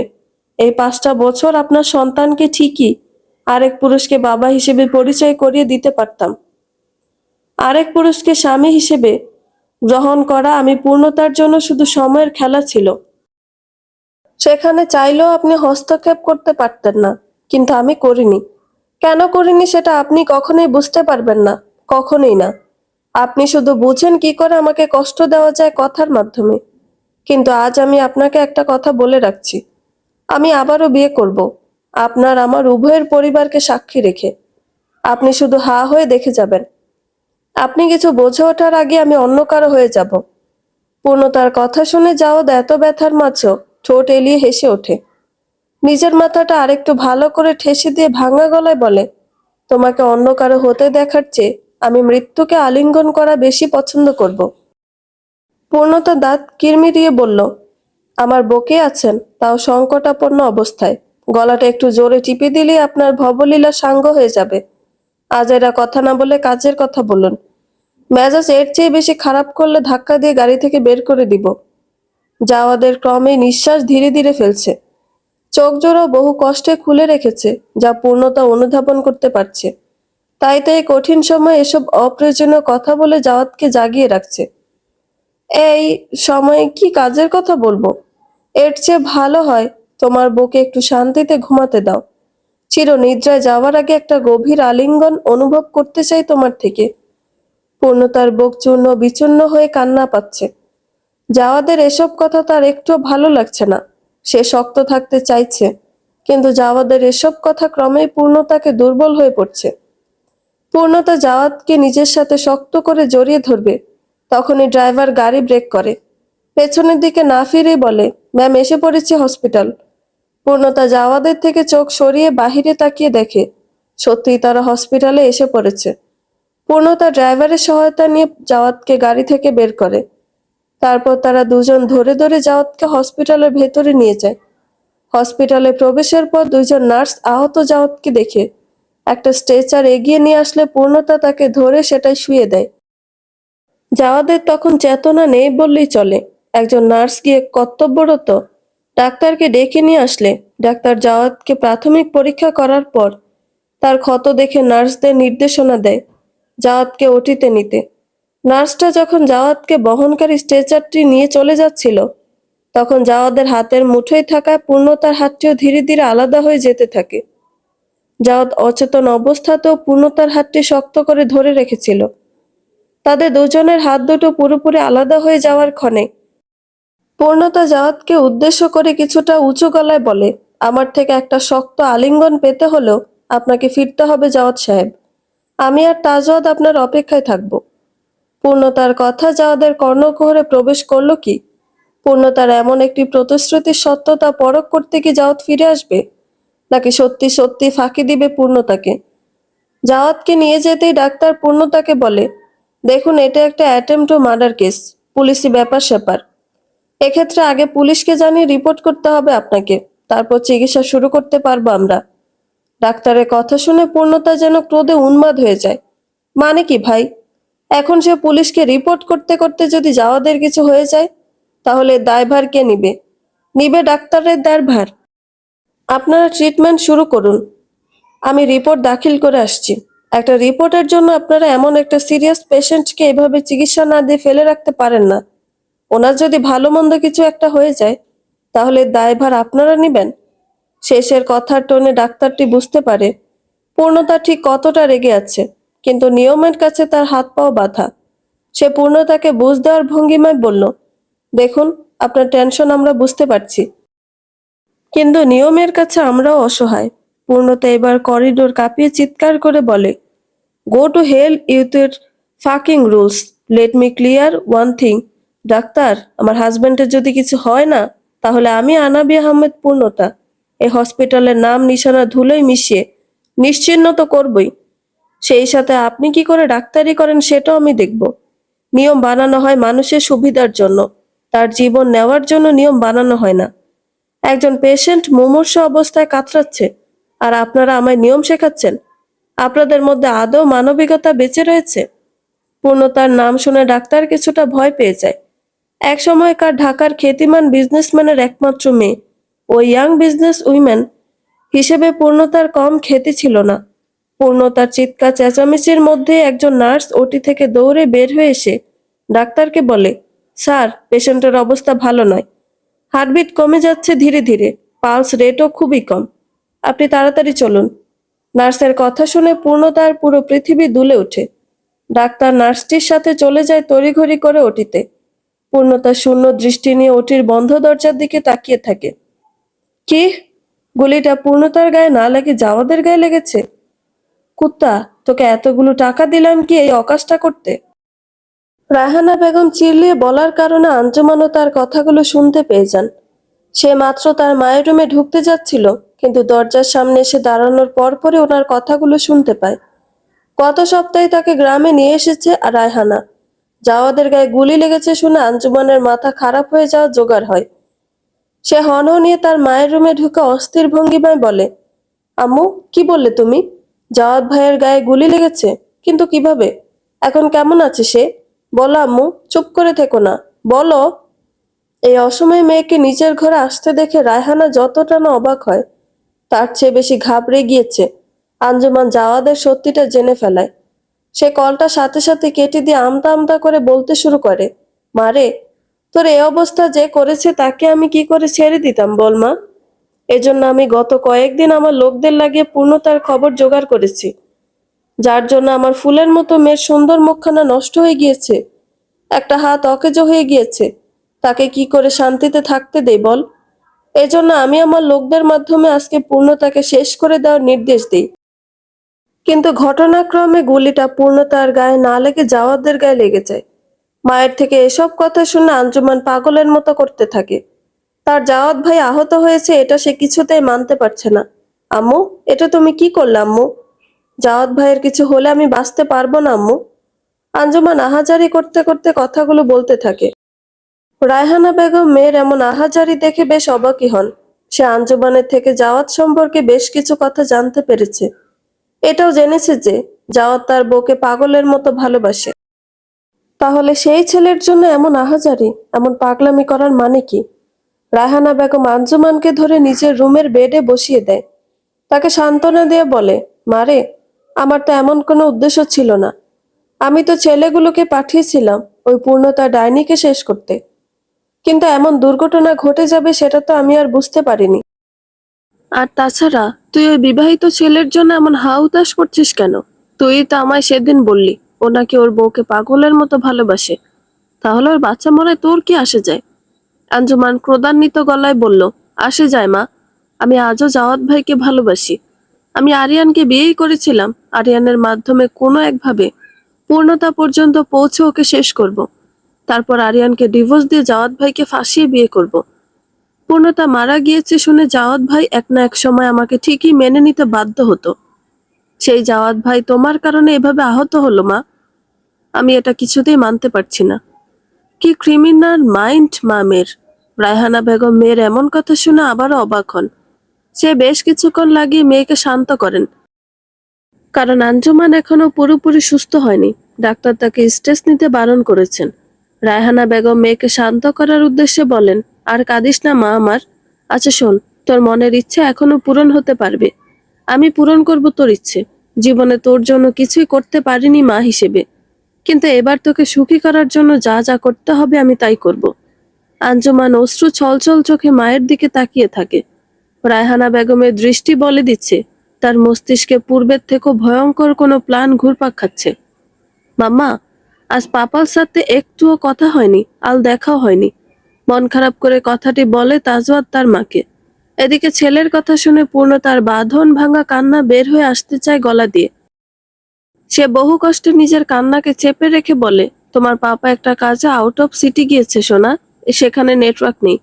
এই 5টা বছর আপনার সন্তানকে ঠিকই আরেক পুরুষকে বাবা হিসেবে পরিচয় করিয়ে দিতে পারতাম। আরেক পুরুষকে স্বামী হিসেবে গ্রহণ করা আমি পূর্ণতার জন্য শুধু সময়ের খেলা ছিল। সেখানে চাইলেও আপনি হস্তক্ষেপ করতে পারতেন না, কিন্তু আমি করিনি। কেন করিনি সেটা আপনি কখনোই বুঝতে পারবেন না, কখনোই না। আপনি শুধু বুঝেন কি করে আমাকে কষ্ট দেওয়া যায় কথার মাধ্যমে। কিন্তু আজ আমি আপনাকে একটা কথা বলে রাখছি, আমি আবারও বিয়ে করব, আপনার আমার উভয়ের পরিবারকে সাক্ষী রেখে। আপনি শুধু হা হয়ে দেখে যাবেন। আপনি কিছু বোঝে ওঠার আগে আমি অন্য কারো হয়ে যাব। পূর্ণতার কথা শুনে জাওয়াদ এত ব্যথার মাঝেও ঠোঁট এলিয়ে হেসে ওঠে। নিজের মাথাটা আরেকটু ভালো করে ঠেসে দিয়ে ভাঙা গলায় বলে, তোমাকে অন্য কারো হতে দেখার চেয়ে আমি মৃত্যুকে আলিঙ্গন করা বেশি পছন্দ করব। পূর্ণতা দাঁত কিরমিরিয়ে বলল, আমার বকে আছেন, তাও সংকটাপন্ন অবস্থায়। গলাটা একটু জোরে টিপে দিলেই আপনার ভবলীলা সাঙ্গ হয়ে যাবে। আজ এরা কথা না বলে কাজের কথা বলুন। মেজাজ এর চেয়ে বেশি খারাপ করলে ধাক্কা দিয়ে গাড়ি থেকে বের করে দিব। জাওয়াদের ক্রমে নিঃশ্বাস ধীরে ধীরে ফেলছে। চোখ জোড়া বহু কষ্টে খুলে রেখেছে, যা পূর্ণতা অনুধাবন করতে পারছে। তাই তাই কঠিন সময় এসব অপ্রয়োজনীয় কথা বলে জাওয়াতকে জাগিয়ে রাখছে। এই সময়ে কি কাজের কথা বলবো? এর চেয়ে ভালো হয় তোমার বউকে একটু শান্তিতে ঘুমাতে দাও। চির নিদ্রায় যাওয়ার আগে একটা গভীর আলিঙ্গন অনুভব করতে চাই তোমার থেকে। পূর্ণতার বুক চূর্ণ বিচূর্ণ হয়ে কান্না পাচ্ছে। জাওয়াদের এসব কথা তার একটুও ভালো লাগছে না। সে শক্ত থাকতে চাইছে, কিন্তু জাওয়াদের এসব কথা ক্রমেই পূর্ণতাকে দুর্বল হয়ে পড়ছে। পূর্ণতা জাওয়াদকে নিজের সাথে শক্ত করে জড়িয়ে ধরবে, তখনই ড্রাইভার গাড়ি ব্রেক করে। পেছনের দিকে না ফিরেই বলে, ম্যাম এসে পড়েছি হসপিটাল। পূর্ণতা জাওয়াদের থেকে চোখ সরিয়ে বাহিরে তাকিয়ে দেখে সত্যিই তারা হসপিটালে এসে পড়েছে। পূর্ণতা ড্রাইভারের সহায়তা নিয়ে জাওয়াদকে গাড়ি থেকে বের করে। তারপর তারা দুজন ধরে ধরে জাওয়াদকে হসপিটালের ভেতরে নিয়ে যায়। হসপিটালে প্রবেশের পর দুইজন নার্স আহত জাওয়াদকে দেখে একটা স্ট্রেচার এগিয়ে নিয়ে আসলে পূর্ণতা তাকে ধরে সেটাই শুয়ে দেয়। জাওয়াদের তখন চেতনা নেই বললেই চলে। একজন নার্স গিয়ে কর্তব্যরত ডাক্তারকে ডেকে নিয়ে আসলে ডাক্তার জাওয়াদকে প্রাথমিক পরীক্ষা করার পর তার ক্ষত দেখে নার্সদের নির্দেশনা দেয় জাওয়াদকে ওটিতে নিতে। নার্সটা যখন জাওয়াদকে বহনকারী স্ট্রেচারটি নিয়ে চলে যাচ্ছিল, তখন জাওয়াদের হাতের মুঠোয় থাকা পূর্ণতার হাতটিও ধীরে ধীরে আলাদা হয়ে যেতে থাকে। জাওয়াদ অচেতন অবস্থাতেও পূর্ণতার হাতটি শক্ত করে ধরে রেখেছিল। তাদের দুজনের হাত দুটো পুরোপুরি আলাদা হয়ে যাওয়ার ক্ষণে পূর্ণতা জাওয়াদকে উদ্দেশ্য করে কিছুটা উঁচু গলায় বলে, আমার থেকে একটা শক্ত আলিঙ্গন পেতে হলেও আপনাকে ফিরতে হবে জাওয়াদ সাহেব। আমি আর তাজওয়াদ আপনার অপেক্ষায় থাকব। পূর্ণতার কথা জাওয়াদের কর্ণকুহরে প্রবেশ করলো কি? পূর্ণতার এমন একটি প্রতিশ্রুতির সত্যতা পরখ করতে কি জাওয়াদ ফিরে আসবে, নাকি সত্যি সত্যি ফাঁকি দিবে পূর্ণতাকে? জাওয়াদকে নিয়ে যেতেই ডাক্তার পূর্ণতাকে বলে, দেখুন এটা একটা অ্যাটেম্প টু মার্ডার কেস, পুলিশি ব্যাপার স্যাপার। এক্ষেত্রে আগে পুলিশকে জানিয়ে রিপোর্ট করতে হবে আপনাকে, তারপর চিকিৎসা শুরু করতে পারবো আমরা। ডাক্তারের কথা শুনে পূর্ণতা যেন ক্রোধে উন্মাদ হয়ে যায়। মানে কি ভাই? এখন সে পুলিশকে রিপোর্ট করতে করতে যদি জাওয়াদের কিছু হয়ে যায়, তাহলে দায়ভার কে নিবে? নিবে ডাক্তারের দায়ভার। আপনারা ট্রিটমেন্ট শুরু করুন, আমি রিপোর্ট দাখিল করে আসছি। একটা রিপোর্টের জন্য আপনারা এমন একটা সিরিয়াস পেশেন্টকে এভাবে চিকিৎসা না দিয়ে ফেলে রাখতে পারেন না। ওনার যদি ভালো মন্দ কিছু একটা হয়ে যায়, তাহলে দায়ভার আপনারা নেবেন। শেষের কথার টোনে ডাক্তারটি বুঝতে পারে পূর্ণতা ঠিক কতটা রেগে আছে, কিন্তু নিয়মের কাছে তার হাত পাও বাঁধা। সে পূর্ণতাকে বুঝ দেওয়ার ভঙ্গিমায় বলল, দেখুন আপনার টেনশন আমরা বুঝতে পারছি, কিন্তু নিয়মের কাছে আমরাও অসহায়। পূর্ণতা এবার করিডোর কাঁপিয়ে চিৎকার করে বলে, go to hell with your fucking rules. Let me clear one thing, ডাক্তার, আমার হাজবেন্ডের যদি কিছু হয় না, তাহলে আমি আনাবি আহমেদ পূর্ণতা এই হসপিটালের নাম নিশানা ধুলোয় মিশিয়ে নিশ্চিহ্ন তো করবই। সেই সাথে আপনি কি করে ডাক্তারি করেন সেটাও আমি দেখব। নিয়ম বানানো হয় মানুষের সুবিধার জন্য, তার জীবন নেওয়ার জন্য নিয়ম বানানো হয় না। একজন পেশেন্ট মুমূর্ষু অবস্থায় কাতরাচ্ছে, আর আপনারা আমায় নিয়ম শেখাচ্ছেন? আপনাদের মধ্যে আদৌ মানবিকতা বেঁচে রয়েছে? পূর্ণতার নাম শুনে ডাক্তার কিছুটা ভয় পেয়ে যায়। এক সময়কার ঢাকার খ্যাতিমান বিজনেসম্যানের একমাত্র মেয়ে ও ইয়াং বিজনেস উইম্যান হিসেবে পূর্ণতার কম খ্যাতি ছিল না। পূর্ণতার চিৎকার চেঁচামেচির মধ্যে একজন নার্স ওটি থেকে দৌড়ে বের হয়ে এসে ডাক্তারকে বলে, স্যার, পেশেন্টের অবস্থা ভালো নয়। হার্টবিট কমে যাচ্ছে ধীরে ধীরে, পালস রেটও খুবই কম। আপনি তাড়াতাড়ি চলুন। নার্সের কথা শুনে পূর্ণতার পুরো পৃথিবী দুলে ওঠে। ডাক্তার নার্সটির সাথে চলে যায় তড়িঘড়ি করে ওটিতে। পূর্ণতা শূন্য দৃষ্টি নিয়ে ওটির বন্ধ দরজার দিকে তাকিয়ে থাকে। কি? গুলিটা পূর্ণতার গায়ে না লেগে জাওয়াদের গায়ে লেগেছে? কুত্তা, তোকে এতগুলো টাকা দিলাম কি এই অকাজটা করতে? রায়হানা বেগম চিল্লিয়ে বলার কারণে আঞ্জুমানও তার কথাগুলো শুনতে পেয়ে যান। সে মাত্র তার মায়ের রুমে ঢুকতে যাচ্ছিল, কিন্তু দরজার সামনে এসে দাঁড়ানোর পরপরই ওনার কথাগুলো শুনতে পায়। গত সপ্তাহে তাকে গ্রামে নিয়ে এসেছে আর রায়হানা। জাওয়াদের গায়ে গুলি লেগেছে শুনে আঞ্জুমানের মাথা খারাপ হয়ে যাওয়া জোগাড় হয়। সে হনহনিয়ে তার মায়ের রুমে ঢুকে অস্থির ভঙ্গিমায় বলে, আম্মু, কি বললে তুমি? জাওয়াদ ভাইয়ের গায়ে গুলি লেগেছে? কিন্তু কিভাবে? এখন কেমন আছে সে? বলো আম্মু, চুপ করে থেকো না, বলো। এই অসময়ে মেয়েকে নিজের ঘরে আসতে দেখে রায়হানা যতটা না অবাক হয়, তার চেয়ে বেশি ঘাবড়ে গিয়েছে আঞ্জুমান জাওয়াদের সত্যিটা জেনে ফেলায়। সে কলটা সাথে সাথে কেটে দিয়ে আমতা আমতা করে বলতে শুরু করে, মারে, তোর এই অবস্থা যে করেছে তাকে আমি কি করে ছেড়ে দিতাম বল মা? এজন্য আমি গত কয়েকদিন আমার লোকদের লাগিয়ে পূর্ণতার খবর জোগাড় করেছি, যার জন্য আমার ফুলের মতো মেয়ের সুন্দর মুখখানা নষ্ট হয়ে গিয়েছে। একটা হাত অকেজো হয়ে গিয়েছে, তাকে কি করে শান্তিতে থাকতে দেই বল? এজন্য আমি আমার লোকদের মাধ্যমে আজকে পূর্ণতাকে শেষ করে দেওয়ার নির্দেশ দিই। কিন্তু ঘটনাক্রমে গুলিটা পূর্ণতার গায়ে না লেগে জাওয়াদের গায়ে লেগে যায়। মায়ের থেকে এসব কথা শুনে আঞ্জুমান পাগলের মতো করতে থাকে। তার জাওয়াত ভাই আহত হয়েছে এটা সে কিছুতেই মানতে পারছে না। আম্মু, এটা তুমি কি করলে আম্মু? জাওয়াত ভাইয়ের কিছু হলে আমি বাঁচতে পারবো না আম্মু। আঞ্জুমান আহাজারি করতে করতে কথাগুলো বলতে থাকে। রায়হানা বেগম মেয়ের এমন আহাজারি দেখে বেশ অবাকই হন। সে আঞ্জুমানের থেকে জাওয়াত সম্পর্কে বেশ কিছু কথা জানতে পেরেছে। এটাও জেনেছে যে জাওয়াত তার বউকে পাগলের মতো ভালোবাসে। তাহলে সেই ছেলের জন্য এমন আহাজারি, এমন পাগলামি করার মানে কি? রায়হানা বেগম আঞ্জুমানকে ধরে নিজের রুমের বেডে বসিয়ে দেয়। তাকে সান্ত্বনা দিয়ে বলে, মারে, আমার তো এমন কোনো উদ্দেশ্য ছিল না। আমি তো ছেলেগুলোকে পাঠিয়েছিলাম ওই পূর্ণতা ডাইনিকে শেষ করতে। কিন্তু এমন দুর্ঘটনা ঘটে যাবে সেটা তো আমি আর বুঝতে পারিনি। আর তাছাড়া তুই ওই বিবাহিত ছেলের জন্য এমন হাউতাশ করছিস কেন? তুই তো আমায় সেদিন বললি ও নাকি ওর বউকে পাগলের মতো ভালোবাসে। তাহলে ওর বাচ্চা মরায় তোর কি আসে যায়? আঞ্জুমান ক্রোধান্বিত গলায় বলল, আসে যায় মা। আমি আজও জাওয়াত ভাইকে ভালোবাসি। আমি আরিয়ানকে বিয়েই করেছিলাম আরিয়ানের মাধ্যমে কোনো একভাবে পূর্ণতা পর্যন্ত পৌঁছে ওকে শেষ করব। তারপর আরিয়ানকে ডিভোর্স দিয়ে জাওয়াত ভাইকে ফাঁসিয়ে বিয়ে করব। পূর্ণতা মারা গিয়েছে শুনে জাওয়াত ভাই এক না এক সময় আমাকে ঠিকই মেনে নিতে বাধ্য হতো। সেই জাওয়াত ভাই তোমার কারণে এভাবে আহত হলো মা। আমি এটা কিছুতেই মানতে পারছি না। কি ক্রিমিনাল মাইন্ড মা মেয়ের! রায়হানা বেগম মেয়ের এমন কথা শুনে আবারও অবাক হন। সে বেশ কিছুক্ষণ লাগিয়ে মেয়েকে শান্ত করেন, কারণ আঞ্জুমান এখনো পুরোপুরি সুস্থ হয়নি। ডাক্তার তাকে স্ট্রেস নিতে বারণ করেছেন। রায়হানা বেগম মেয়েকে শান্ত করার উদ্দেশ্যে বলেন, আর কাঁদিস না মা আমার। আচ্ছা শোন, তোর মনের ইচ্ছে এখনো পূরণ হতে পারবে। আমি পূরণ করব তোর ইচ্ছে। জীবনে তোর জন্য কিছুই করতে পারিনি মা হিসেবে, কিন্তু এবার তোকে সুখী করার জন্য যা যা করতে হবে আমি তাই করব। আঞ্জুমান অশ্রু ছলছল চোখে মায়ের দিকে তাকিয়ে থাকে। রায়হানা বেগমের দৃষ্টি বলে দিচ্ছে তার মস্তিষ্কে পূর্বের থেকেও ভয়ঙ্কর কোনো প্ল্যান ঘুরপাক খাচ্ছে। মাম্মা, আজ পাপার সাথে একটুও কথা হয়নি, আল দেখাও হয়নি। মন খারাপ করে কথাটি বলে তাজওয়াত তার মাকে। এদিকে ছেলের কথা শুনে পূর্ণ তার বাঁধন ভাঙা কান্না বের হয়ে আসতে চায় গলা দিয়ে। সে বহু কষ্টে নিজের কান্নাকে চেপে রেখে বলে, তোমার পাপা একটা কাজে আউট অফ সিটি গিয়েছে সোনা, সেখানে নেটওয়ার্ক নেই।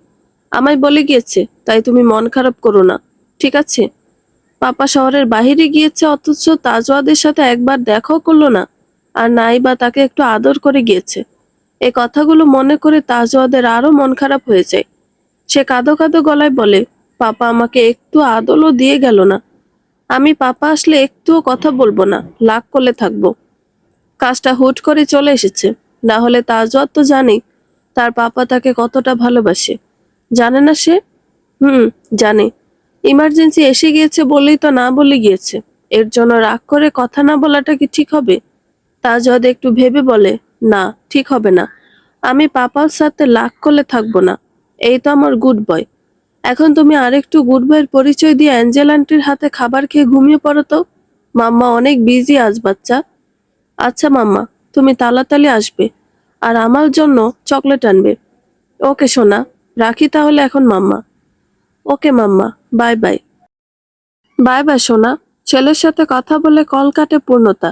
আমায় বলে গিয়েছে, তাই তুমি মন খারাপ করো না, ঠিক আছে? পাপা শহরের বাহিরে গিয়েছে অথচ তাজওয়াদের সাথে একবার দেখাও করলো না, আর নাই বা তাকে একটু আদর করে গিয়েছে। এই কথাগুলো মনে করে তাজওয়াদের আরো মন খারাপ হয়ে যায়। সে কাঁদো কাঁদো গলায় বলে, পাপা আমাকে একটু আদরও দিয়ে গেল না। আমি পাপা আসলে একটুও কথা বলবো না, লাগ করলে থাকবো। কাজটা হুট করে চলে এসেছে, না হলে তাজওয়াত তো জানেই তার পাপা তাকে কতটা ভালোবাসে। জানে না সে? জানে। ইমার্জেন্সি এসে গিয়েছে বলেই তো না বলে গিয়েছে। এর জন্য রাগ করে কথা না বলাটা কি ঠিক হবে? তাজওয়াদ একটু ভেবে বলে, না ঠিক হবে না। আমি পাপার সাথে লাগ করলে থাকবো না। এই তো আমার গুড বয়। এখন তুমি আরেকটু গুড বয়ের পরিচয় দিয়ে অ্যাঞ্জেল আন্টির হাতে খাবার খেয়ে ঘুমিয়ে পড়ো তো। মাম্মা অনেক বিজি আজ বাচ্চা। আচ্ছা মাম্মা, তুমি তাড়াতাড়ি আসবে আর আমার জন্য চকলেট আনবে। ওকে সোনা, রাখি তাহলে এখন মাম্মা। ওকে মাম্মা, বাই বাই। বাই বাই সোনা। ছেলের সাথে কথা বলে কল কাটে পূর্ণতা।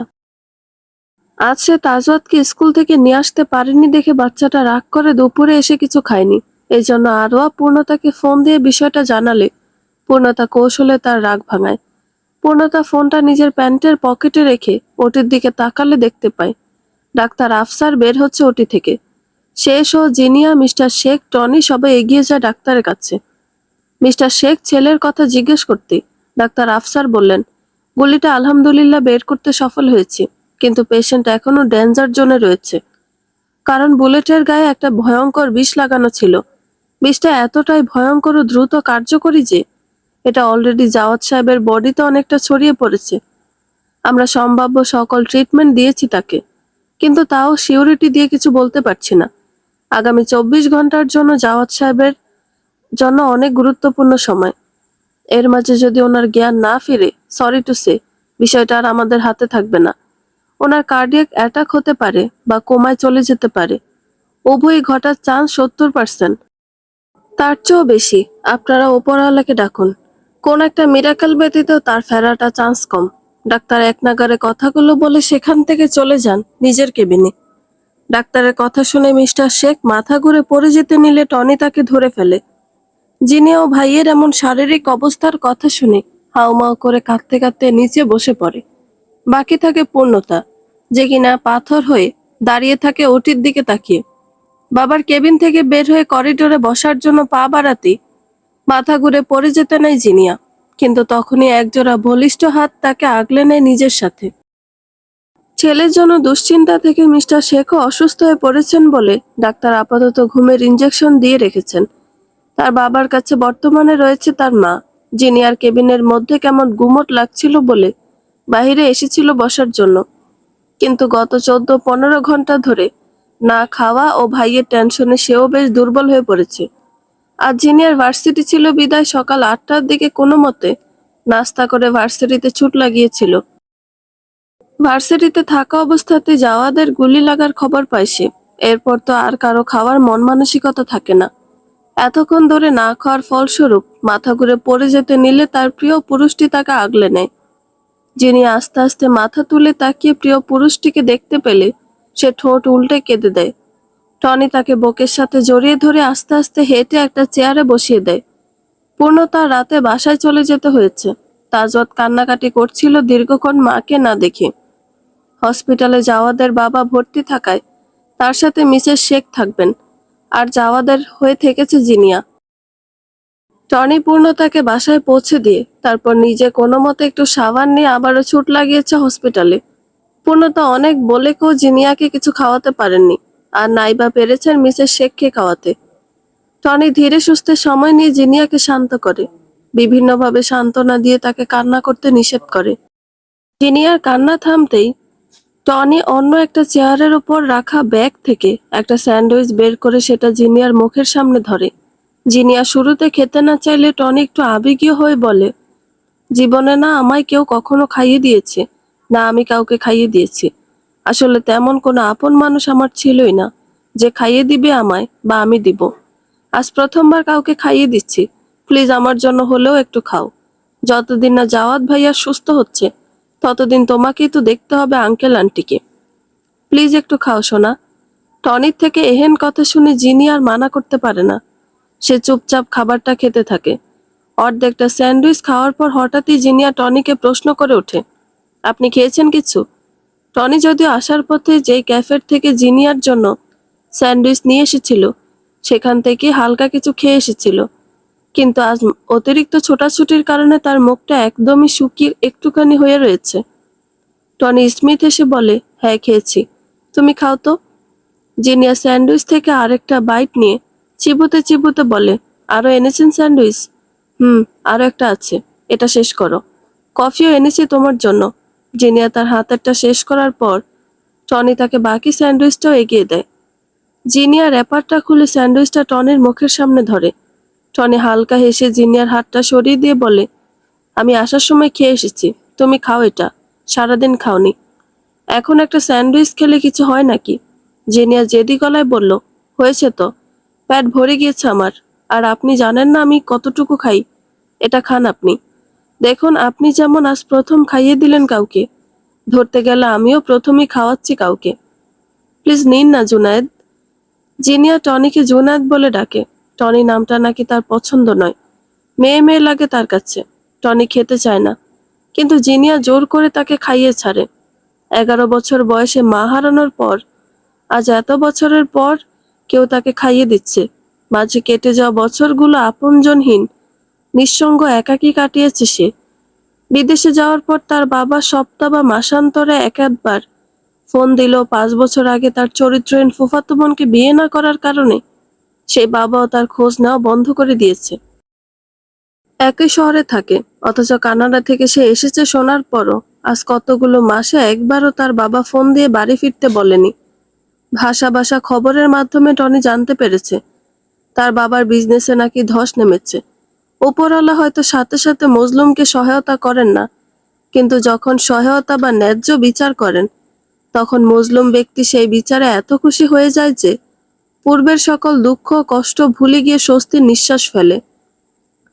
আজ সে তাজওয়াতকে স্কুল থেকে নিয়ে আসতে পারেনি দেখে বাচ্চাটা রাগ করে দুপুরে এসে কিছু খায়নি। এই জন্য আরোয়া পূর্ণতাকে ফোন দিয়ে বিষয়টা জানালে পূর্ণতা কৌশলে তার রাগ ভাঙায়। পূর্ণতা ফোনটা নিজের প্যান্টের পকেটে রেখে ওটির দিকে তাকালে দেখতে পায় ডাক্তার আফসার বের হচ্ছে ওটি থেকে। সে সহ জিনিয়া, মিস্টার শেখ, টনি সবাই এগিয়ে যায় ডাক্তারের কাছে। মিস্টার শেখ ছেলের কথা জিজ্ঞেস করতে ডাক্তার আফসার বললেন, গুলিটা আলহামদুলিল্লাহ বের করতে সফল হয়েছে, কিন্তু পেশেন্ট এখনো ডেঞ্জার জোনে রয়েছে। কারণ বুলেটের গায়ে একটা ভয়ঙ্কর বিষ লাগানো ছিল। বিষটা এতটাই ভয়ঙ্কর ও দ্রুত কার্যকরী যে এটা অলরেডি জাওয়াদ সাহেবের বডিতে অনেকটা ছড়িয়ে পড়েছে। আমরা সম্ভাব্য সকল ট্রিটমেন্ট দিয়েছি তাকে, কিন্তু তাও সিউরিটি দিয়ে কিছু বলতে পারছি না। আগামী 24 ঘন্টার জন্য জাওয়াদ সাহেবের জন্য অনেক গুরুত্বপূর্ণ সময়। এর মাঝে যদি ওনার জ্ঞান না ফিরে, সরি টু সে, বিষয়টা আর আমাদের হাতে থাকবে না। ওনার কার্ডিয়াক অ্যাটাক হতে পারে বা কোমায় চলে যেতে পারে। উভয়ই ঘটার চান্স 70%। তার চেয়েও বেশি আপনারা ওপরওয়ালাকে ডাকুন। কোন একটা মিরাকেল ব্যতীত তার ফেরাটা চান্স কম। ডাক্তার এক নাগারে কথাগুলো বলে সেখান থেকে চলে যান নিজের কেবিনে। ডাক্তারের কথা শুনে মিস্টার শেখ মাথা ঘুরে পড়ে যেতে নিলে টনি তাকে ধরে ফেলে। জিনিয়াও ভাইয়ের এমন শারীরিক অবস্থার কথা শুনে হাউমাউ করে কাঁদতে কাঁদতে নিচে বসে পড়ে। বাকি থাকে পূর্ণতা, যে কিনা পাথর হয়ে দাঁড়িয়ে থাকে ওটির দিকে তাকিয়ে। বাবার কেবিন থেকে বের হয়ে করিডোরে বসার জন্য পা বাড়াতেই মাথা ঘুরে পড়ে যেতে নেয় জিনিয়া, কিন্তু তখনই একজোড়া বলিষ্ঠ হাত তাকে আগলে নেয় নিজের সাথে। ছেলের জন্য দুশ্চিন্তা থেকে মিস্টার শেখও অসুস্থ হয়ে পড়েছেন বলে ডাক্তার আপাতত ঘুমের ইঞ্জেকশন দিয়ে রেখেছেন। তার বাবার কাছে বর্তমানে রয়েছে তার মা। জিনিয়ার কেবিনের মধ্যে কেমন গুমট লাগছিল বলে বাহিরে এসেছিল বসার জন্য, কিন্তু গত 14-15 ঘন্টা ধরে না খাওয়া ও ভাইয়ের টেনশনে সেও বেশ দুর্বল হয়ে পড়েছে। আজ জিনিয়ার ভার্সিটি ছিল বিদায় সকাল 8টার দিকে কোনো মতে নাস্তা করে ভার্সিটিতে ছুট লাগিয়েছিল। ভার্সিটিতে থাকা অবস্থাতে জাওয়াদের গুলি লাগার খবর পায় সে। এরপর তো আর কারো খাওয়ার মন মানসিকতা থাকে না। এতক্ষণ ধরে না খাওয়ার ফলস্বরূপ মাথা ঘুরে পড়ে যেতে নিলে তার প্রিয় পুরুষটি তাকে আগলে নেয়। যিনি আস্তে আস্তে মাথা তুলে তাকিয়ে প্রিয় পুরুষটিকে দেখতে পেলে সে ঠোঁট উল্টে কেঁদে দেয়। টনি তাকে বুকের সাথে জড়িয়ে ধরে আস্তে আস্তে হেঁটে একটা চেয়ারে বসিয়ে দেয়। পূর্ণতা রাতে বাসায় চলে যেতে হয়েছে। তাজওয়াত কান্নাকাটি করছিল দীর্ঘক্ষণ মাকে না দেখে। হসপিটালে জাওয়াদের বাবা ভর্তি থাকায় তার সাথে মিসেস শেখ থাকবেন, আর জাওয়াদের হয়ে থেকেছে জিনিয়া। টনি পূর্ণতাকে বাসায় পৌঁছে দিয়ে তারপর নিজে কোনো মতে একটু সাবান নিয়ে আবারও ছুট লাগিয়েছে হসপিটালে। পূর্ণতা অনেক বলে কেউ জিনিয়াকে কিছু খাওয়াতে পারেননি, আর নাইবা পেরেছেন মিসেস শেখকে খাওয়াতে। টনি ধীরে সুস্থে সময় নিয়ে জিনিয়াকে শান্ত করে, বিভিন্নভাবে সান্ত্বনা দিয়ে তাকে কান্না করতে নিষেধ করে। জিনিয়ার কান্না থামতেই টনি অন্য একটা চেয়ারের উপর রাখা ব্যাগ থেকে একটা স্যান্ডউইচ বের করে সেটা জিনিয়ার মুখের সামনে ধরে। জিনিয়া শুরুতে খেতে না চাইলে টনি একটু আবেগীয় হয়ে বলে, জীবনে না আমায় কেউ কখনো খাইয়ে দিয়েছে, না আমি কাউকে খাইয়ে দিয়েছি। আসলে তেমন কোনো আপন মানুষ আমার ছিলই না যে খাইয়ে দিবে আমায় বা আমি দিব। আজ প্রথমবার কাউকে খাইয়ে দিচ্ছি। প্লিজ আমার জন্য হলেও একটু খাও। যতদিন না জাওয়াদ ভাইয়া সুস্থ হচ্ছে ততদিন তোমাকেই তো দেখতে হবে আঙ্কেল আন্টিকে। প্লিজ একটু খাও সোনা। টনির থেকে এহেন কথা শুনে জিনি আর মানা করতে পারে না। সে চুপচাপ খাবারটা খেতে থাকে। অর্ধেকটা স্যান্ডউইচ খাওয়ার পর হঠাৎই জিনিয়া টনিকে প্রশ্ন করে ওঠে, আপনি খেয়েছেন কিছু? টনি যদিও আসার পথে যেই ক্যাফের থেকে জিনিয়ার জন্য স্যান্ডউইচ নিয়ে এসেছিল সেখান থেকে হালকা কিছু খেয়ে এসেছিল, কিন্তু আজ অতিরিক্ত ছোটাছুটির কারণে তার মুখটা একদমই শুকিয়ে একটুখানি হয়ে রয়েছে। টনি স্মিথ এসে বলে, হ্যাঁ খেয়েছি, তুমি খাও তো। জিনিয়া স্যান্ডউইচ থেকে আরেকটা বাইট নিয়ে চিবোতে চিবোতে বলে, আরো এনেছেন স্যান্ডউইচ? হুম, আরো একটা আছে, এটা শেষ করো। কফিও এনেছি তোমার জন্য। জিনিয়া তার হাতেরটা শেষ করার পর টনি তাকে বাকি স্যান্ডউইচটাও এগিয়ে দেয়। জিনিয়া র্যাপারটা খুলে স্যান্ডউইচটা টনির মুখের সামনে ধরে। টনি হালকা হেসে জিনিয়ার হাতটা সরিয়ে দিয়ে বলে, আমি আসার সময় খেয়ে এসেছি, তুমি খাও এটা, সারাদিন খাওনি। এখন একটা স্যান্ডউইচ খেলে কিছু হয় নাকি? জিনিয়া জেদি গলায় বলল, হয়েছে তো, পেট ভরে গিয়েছে আমার। আর আপনি জানেন না আমি কতটুকু খাই। এটা খান আপনি। দেখুন, আপনি যেমন আজ প্রথম খাইয়ে দিলেন কাউকে, ধরতে গেলে আমিও প্রথমেই খাওয়াচ্ছি কাউকে। প্লিজ নিন না জুনায়েদ। জিনিয়া টনিকে জুনায়েদ বলে ডাকে। টনি নামটা নাকি তার পছন্দ নয়, মেয়ে মেয়ে লাগে তার কাছে। টনি খেতে চায় না, কিন্তু জিনিয়া জোর করে তাকে খাইয়ে ছাড়ে। 11 বছর বয়সে মা হারানোর পর আজ এত বছরের পর কেউ তাকে খাইয়ে দিচ্ছে। মাঝে কেটে যাওয়া বছরগুলো আপনজনহীন, নিঃসঙ্গ একাকী কাটিয়েছে সে। বিদেশে যাওয়ার পর তার বাবা সপ্তাহ বা মাসান্তরে এক একবার ফোন দিল 5 বছর আগে তার চরিত্রহীন ফুফাতো বোনকে বিয়ে না করার কারণে। সেই বাবাও তার খোঁজ নেওয়া বন্ধ করে দিয়েছে। একই শহরে থাকে, অথচ কানাডা থেকে সে এসেছে শোনার পরও আজ কতগুলো মাসে একবারও তার বাবা ফোন দিয়ে বাড়ি ফিরতে বলেনি। ভাষা ভাষা খবরের মাধ্যমে টনি জানতে পেরেছে তার বাবার বিজনেসে নাকি ধস নেমেছে। ওপরওয়ালা হয়তো সাথে সাথে মজলুমকে সহায়তা করেন না, কিন্তু যখন সহায়তা বা ন্যায্য বিচার করেন, তখন মজলুম ব্যক্তি সেই বিচারে এত খুশি হয়ে যায় যে পূর্বের সকল দুঃখ কষ্ট ভুলে গিয়ে স্বস্তির নিঃশ্বাস ফেলে।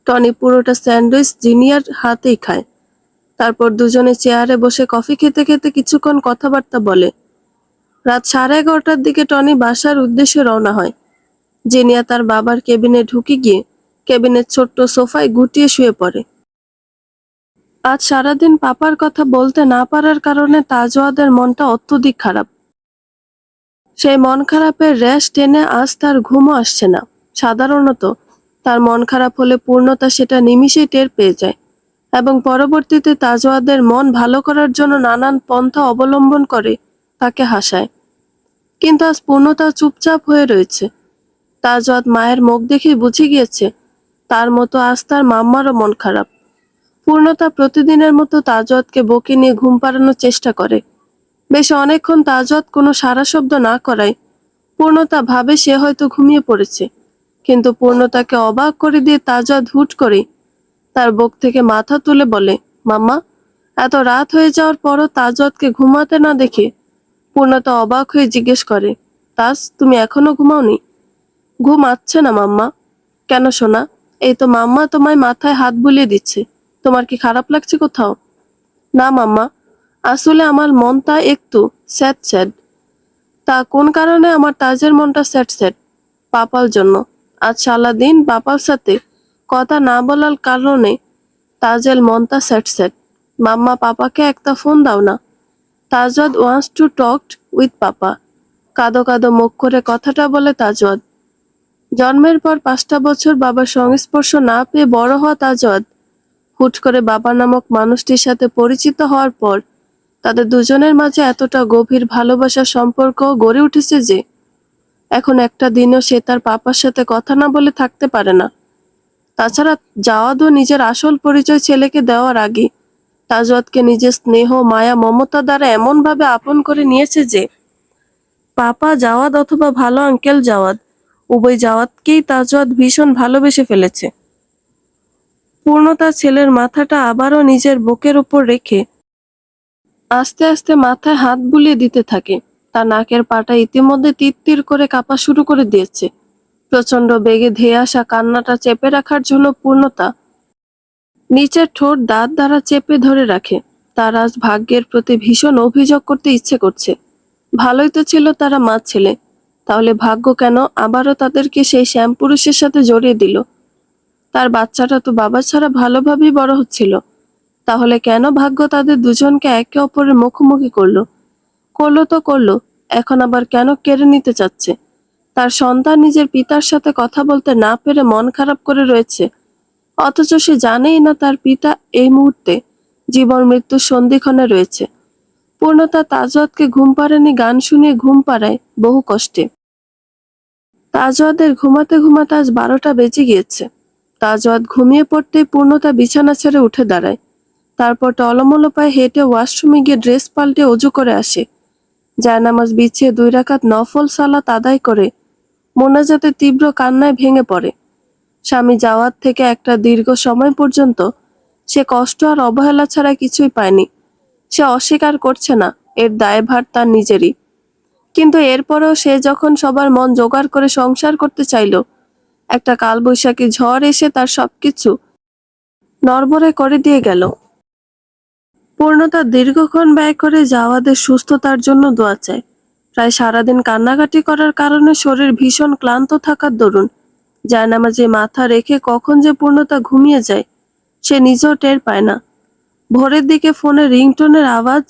টনি পুরোটা স্যান্ডউইচ জিনিয়ার হাতেই খায়। তারপর দুজনে চেয়ারে বসে কফি খেতে খেতে কিছুক্ষণ কথাবার্তা বলে। রাত 11:30টার দিকে টনি বাসার উদ্দেশ্যে রওনা হয়। জিনিয়া তার বাবার কেবিনে ঢুকে গিয়ে কেবিনের ছোট্ট সোফায় গুটিয়ে শুয়ে পড়ে। আজ সারাদিন পাপার কথা বলতে না পারার কারণে তাজওয়াদের মনটা অত্যধিক খারাপ। সেই মন খারাপের রেশ টেনে আজ তার ঘুমও আসছে না। সাধারণত তার মন খারাপ হলে পূর্ণতা সেটা নিমিষেই টের পেয়ে যায় এবং পরবর্তীতে তাজওয়াদের মন ভালো করার জন্য নানান পন্থা অবলম্বন করে তাকে হাসায়। কিন্তু আজ পূর্ণতা চুপচাপ হয়ে রয়েছে। তাজওয়াদ মায়ের মুখ দেখে বুঝে গিয়েছে তার মতো আজ তার মাম্মারও মন খারাপ। পূর্ণতা প্রতিদিনের মতো তাজওয়াদকে বকে নিয়ে ঘুম পাড়ানোর চেষ্টা করে। বেশ অনেকক্ষণ তাজওয়াদ কোনো সাড়া শব্দ না করায় পূর্ণতা ভাবে সে হয়তো ঘুমিয়ে পড়েছে, কিন্তু পূর্ণতাকে অবাক করে দিয়ে তাজওয়াদ হুট করে তার বুক থেকে মাথা তুলে বলে, মাম্মা। এত রাত হয়ে যাওয়ার পরও তাজওয়াদকে ঘুমাতে না দেখে পূর্ণতা অবাক হয়ে জিজ্ঞেস করে, তাজ, তুমি এখনো ঘুমাওনি? ঘুম আসছে না মাম্মা। কেন সোনা? এই তো মাম্মা তোমায় মাথায় হাত বুলিয়ে দিচ্ছে, তোমার কি খারাপ লাগছে কোথাও? না মাম্মা, আসলে আমার মনটা একটু স্যাড স্যাড। তা কোন কারণে আমার তাজের মনটা স্যাড স্যাড? পাপার জন্য। আজ সারাদিন পাপার সাথে কথা না বলার কারণে তাজের মনটা স্যাড স্যাড। মাম্মা, পাপাকে একটা ফোন দাও না। তাজওয়াদ ওয়ান্টস টু টক উইথ পাপা। কাঁদো কাঁদো মুখ করে কথাটা বলে তাজওয়াদ। জন্মের পর 5টা বছর বাবার সংস্পর্শ না পেয়ে বড় হওয়া তাজওয়াদ হুট করে বাবা নামক মানুষটির সাথে পরিচিত হওয়ার পর তাদের দুজনের মাঝে এতটা গভীর ভালোবাসার সম্পর্ক গড়ে উঠেছে যে এখন একটা দিনও সে তার পাপার সাথে কথা না বলে থাকতে পারে না। তাছাড়া জাওয়াদও নিজের আসল পরিচয় ছেলেকে দেওয়ার আগে তাজওয়াদকে নিজের স্নেহ মায়া মমতা দ্বারা এমনভাবে আপন করে নিয়েছে যে পাপা জাওয়াদ অথবা ভালো আঙ্কেল জাওয়াদ, উভয় জাওয়াদকেই তাজওয়াদ ভীষণ ভালোবেসে ফেলেছে। পূর্ণতা ছেলের মাথাটা আবারও নিজের বুকের উপর রেখে আস্তে আস্তে মাথায় হাত বুলিয়ে দিতে থাকে। তার নাকের পাটা ইতিমধ্যে তিত্তির করে কাঁপা শুরু করে দিয়েছে। প্রচন্ড বেগে ধেয়ে আসা কান্নাটা চেপে রাখার জন্য পূর্ণতা নিচের ঠোঁট দাঁত দ্বারা চেপে ধরে রাখে। তার আজ ভাগ্যের প্রতি ভীষণ অভিযোগ করতে ইচ্ছে করছে। ভালোই তো ছিল তারা মা ছেলে, তাহলে ভাগ্য কেন আবারও তাদেরকে সেই শ্যামপুরুষের সাথে জড়িয়ে দিল? তার বাচ্চাটা তো বাবা ছাড়া ভালোভাবেই বড় হচ্ছিল, তাহলে কেন ভাগ্য তাদের দুজনকে একে অপরের মুখোমুখি করলো? করলো তো করলো, এখন আবার কেন কেড়ে নিতে চাচ্ছে? তার সন্তান নিজের পিতার সাথে কথা বলতে না পেরে মন খারাপ করে রয়েছে, অথচ সে জানেই না তার পিতা এই মুহূর্তে জীবন মৃত্যুর সন্ধিক্ষণে রয়েছে। পূর্ণতা তাজওয়াদকে ঘুম পাড়ানি গান শুনিয়ে ঘুম পাড়ায় বহু কষ্টে। তাজওয়াদের ঘুমাতে ঘুমাতে আজ 12টা বেজে গিয়েছে। তাজওয়াদ ঘুমিয়ে পড়তেই পূর্ণতা বিছানা ছেড়ে উঠে দাঁড়ায়। তারপর টলমলো পায়ে হেঁটে ওয়াশরুমে গিয়ে ড্রেস পাল্টে অজু করে আসে। জায়নামাজ বিছিয়ে 2 রাকাত নফল সালাত আদায় করে মোনাজাতে তীব্র কান্নায় ভেঙে পড়ে। স্বামী যাওয়ার থেকে একটা দীর্ঘ সময় পর্যন্ত সে কষ্ট আর অবহেলা ছাড়া কিছুই পায়নি। সে অস্বীকার করছে না, এর দায়ভার তার নিজেরই। কিন্তু এরপরেও সে যখন সবার মন জোগাড় করে সংসার করতে চাইল, একটা কালবৈশাখী ঝড় এসে তার সবকিছু নড়বড়ে করে দিয়ে গেল। পূর্ণতা দীর্ঘক্ষণ ব্যয় করে জাওয়াদের সুস্থতার জন্য দোয়া চায়। প্রায় সারাদিন কান্নাকাটি করার কারণে শরীর ভীষণ ক্লান্ত থাকার দরুন জায়নামাজে মাথা রেখে কখন যে পূর্ণতা ঘুমিয়ে যায় সে নিজেও টের পায় না। ভোরের দিকে ফোনে রিংটোনের আওয়াজ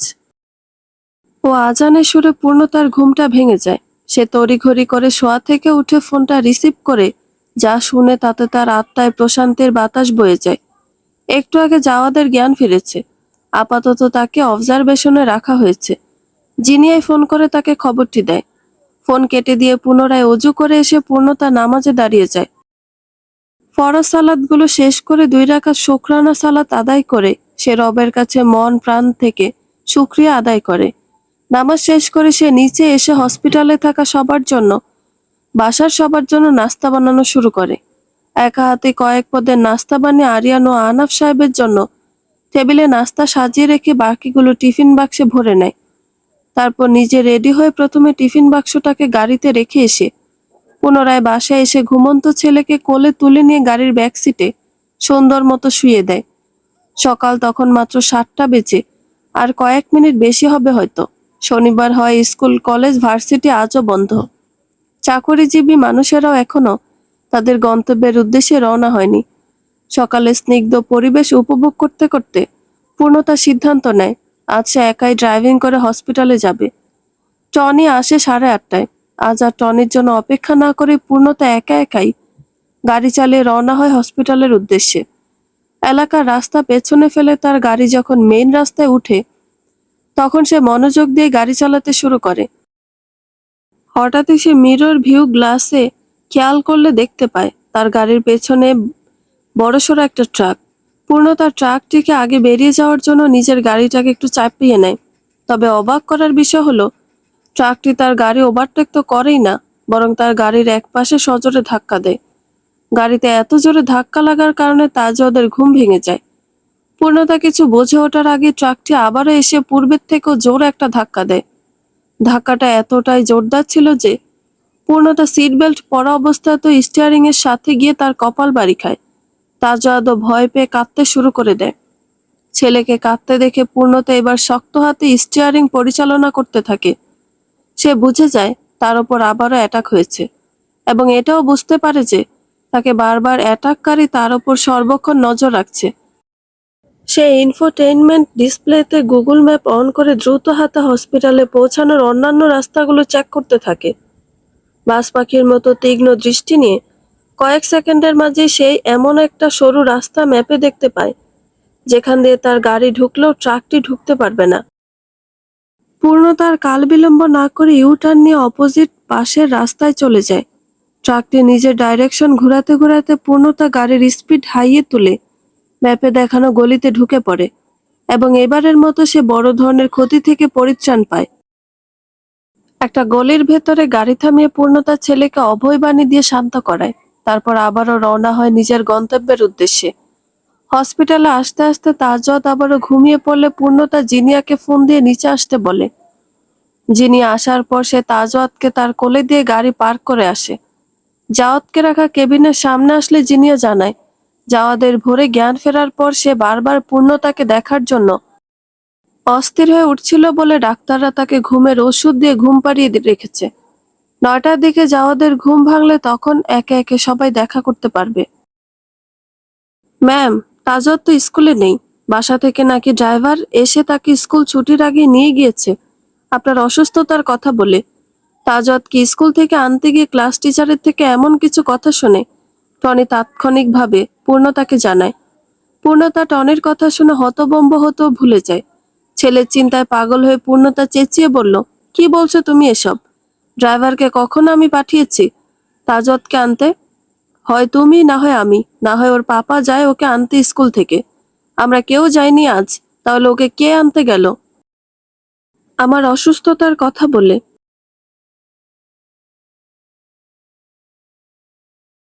ও আজানের সুরে পূর্ণতার ঘুমটা ভেঙে যায়। সে তড়িঘড়ি করে শোয়া থেকে উঠে ফোনটা রিসিভ করে যা শুনে তাতে তার আত্মায় প্রশান্তির বাতাস বয়ে যায়। একটু আগে জাওয়াদের জ্ঞান ফিরেছে। আপাতত তাকে অবজারভেশনে রাখা হয়েছে। জিনিয়াই ফোন করে তাকে খবরটি দেয়। ফোন কেটে দিয়ে পুনরায় অজু করে এসে পূর্ণতা নামাজে দাঁড়িয়ে যায়। ফরজ সালাতগুলো শেষ করে 2 রাকাত শুকরানা সালাত আদায় করে সে রবের কাছে মন প্রাণ থেকে শুকরিয়া আদায় করে। নামাজ শেষ করে সে নিচে এসে হসপিটালে থাকা বাসার সবার জন্য নাস্তা বানানো শুরু করে। একা হাতে কয়েক পদের নাস্তা বানিয়ে আরিয়ান ও আনাফ সাহেবের জন্য টেবিলে নাস্তা সাজিয়ে রেখে বাকিগুলো টিফিন বাক্সে ভরে নেয়। তারপর নিজে রেডি হয়ে প্রথমে টিফিন বাক্সটাকে গাড়িতে রেখে এসে পুনরায় বাসায় এসে ঘুমন্ত ছেলেকে কোলে তুলে নিয়ে গাড়ির ব্যাক সিটে সুন্দর মতো শুয়ে দেয়। সকাল তখন মাত্র 7টা বেজে আর কয়েক মিনিট বেশি হবে হয়তো। শনিবার হয়, স্কুল কলেজ ভার্সিটি আজও বন্ধ। চাকরিজীবী মানুষেরাও এখনো তাদের গন্তব্যের উদ্দেশ্যে রওনা হয়নি। সকালে স্নিগ্ধ পরিবেশ উপভোগ করতে করতে পূর্ণতা সিদ্ধান্ত নেয় আজ সে একাই ড্রাইভিং করে হসপিটালে যাবে। টনি আসে 8:30টায়। আজ আর টনির জন্য অপেক্ষা না করে পূর্ণতা একা একাই গাড়ি চালিয়ে রওনা হয় হসপিটালের উদ্দেশ্যে। এলাকার রাস্তা পেছনে ফেলে তার গাড়ি যখন মেইন রাস্তায় উঠে তখন সে মনোযোগ দিয়ে গাড়ি চালাতে শুরু করে। হঠাৎই সে মিরর ভিউ গ্লাসে খেয়াল করলে দেখতে পায় তার গাড়ির পেছনে বড়সড় একটা ট্রাক। পূর্ণতা ট্রাকটিকে আগে বেরিয়ে যাওয়ার জন্য নিজের গাড়িটাকে একটু চাপিয়ে নেয়। তবে অবাক করার বিষয় হলো ট্রাকটি তার গাড়ি ওভারটেক তো করেই না, বরং তার গাড়ির একপাশে সজোরে ধাক্কা দেয়। গাড়িতে এত জোরে ধাক্কা লাগার কারণে তাজওয়াদের ঘুম ভেঙে যায়। পূর্ণতা কিছু বুঝে ওঠার আগে ট্রাকটি আবারও এসে পূর্বের থেকেও জোরে একটা ধাক্কা দেয়। ধাক্কাটা এতটাই জোরদার ছিল যে পূর্ণতা সিট বেল্ট পরা অবস্থাতেও স্টিয়ারিং এর সাথে গিয়ে তার কপাল বাড়ি খায়। তাজওয়াদও ভয় পেয়ে কাঁদতে শুরু করে দেয়। ছেলেকে কাঁদতে দেখে পূর্ণতা এবার শক্ত হাতে স্টিয়ারিং পরিচালনা করতে থাকে। সে বুঝে যায় তার ওপর আবারও অ্যাটাক হয়েছে এবং এটাও বুঝতে পারে যে তাকে বারবার অ্যাটাককারী তার ওপর সর্বক্ষণ নজর রাখছে। সে ইনফোটেইনমেন্ট ডিসপ্লেতে গুগল ম্যাপ অন করে দ্রুত হাতে হসপিটালে পৌঁছানোর অন্যান্য রাস্তাগুলো চেক করতে থাকে। বাজ পাখির মতো তীক্ষ্ণ দৃষ্টি নিয়ে কয়েক সেকেন্ডের মাঝে সে এমন একটা সরু রাস্তা ম্যাপে দেখতে পায় যেখান দিয়ে তার গাড়ি ঢুকলেও ট্রাকটি ঢুকতে পারবে না। পূর্ণতার কাল বিলম্ব না করে ইউটার্ন নিয়ে অপোজিট পাশের রাস্তায় চলে যায়। ট্রাকটি নিজের ডাইরেকশন ঘোরাতে ঘোরাতে পূর্ণতা গাড়ির স্পিড হাইয়ে তুলে ম্যাপে দেখানো গলিতে ঢুকে পড়ে এবং এবারের মতো সে বড় ধরনের ক্ষতি থেকে পরিত্রাণ পায়। একটা গলির ভেতরে গাড়ি থামিয়ে পূর্ণতা ছেলেকে অভয় বাণী দিয়ে শান্ত করায়। তারপর আবারও রওনা হয় নিজের গন্তব্যের উদ্দেশ্যে। হসপিটালে আসতে আসতে তাজওয়াদ আবারও ঘুমিয়ে পড়লে পূর্ণতা জিনিয়াকে ফোন দিয়ে নিচে আসতে বলে। জিনিয়া আসার পর সে তাজওয়াদকে তার কোলে দিয়ে গাড়ি পার্ক করে আসে। জাওয়াদকে রাখা কেবিনের সামনে আসলে জিনিয়া জানায় জাওয়াদের ভোরে জ্ঞান ফেরার পর সে বারবার পূর্ণতাকে দেখার জন্য অস্থির হয়ে উঠছিল বলে ডাক্তাররা তাকে ঘুমের ওষুধ দিয়ে ঘুম পাড়িয়ে রেখেছে। 9টার দিকে জাওয়াদের ঘুম ভাঙলে তখন একে একে সবাই দেখা করতে পারবে। ম্যাম, তাজওয়াদ তো স্কুলে নেই। বাসা থেকে নাকি ড্রাইভার এসে তাকে স্কুল ছুটির আগে নিয়ে গিয়েছে আপনার অসুস্থতার কথা বলে। তাজওয়াদকে স্কুল থেকে আনতে গিয়ে ক্লাস টিচারের থেকে এমন কিছু কথা শুনে টনি তাৎক্ষণিকভাবে পূর্ণতাকে জানায়। পূর্ণতা টনির কথা শুনে হতভম্ব হতেও ভুলে যায়। ছেলের চিন্তায় পাগল হয়ে পূর্ণতা চেঁচিয়ে বলল, কি বলছো তুমি এসব? ড্রাইভারকে কখন আমি পাঠিয়েছি তাজওয়াদকে আনতে? হয় তুমি, না হয় আমি, না হয় ওর পাপা যায় ওকে আনতে স্কুল থেকে। আমরা কেউ যাইনি আজ। তাহলে ওকে কে আনতে গেল? আমার অসুস্থতার কথা বলে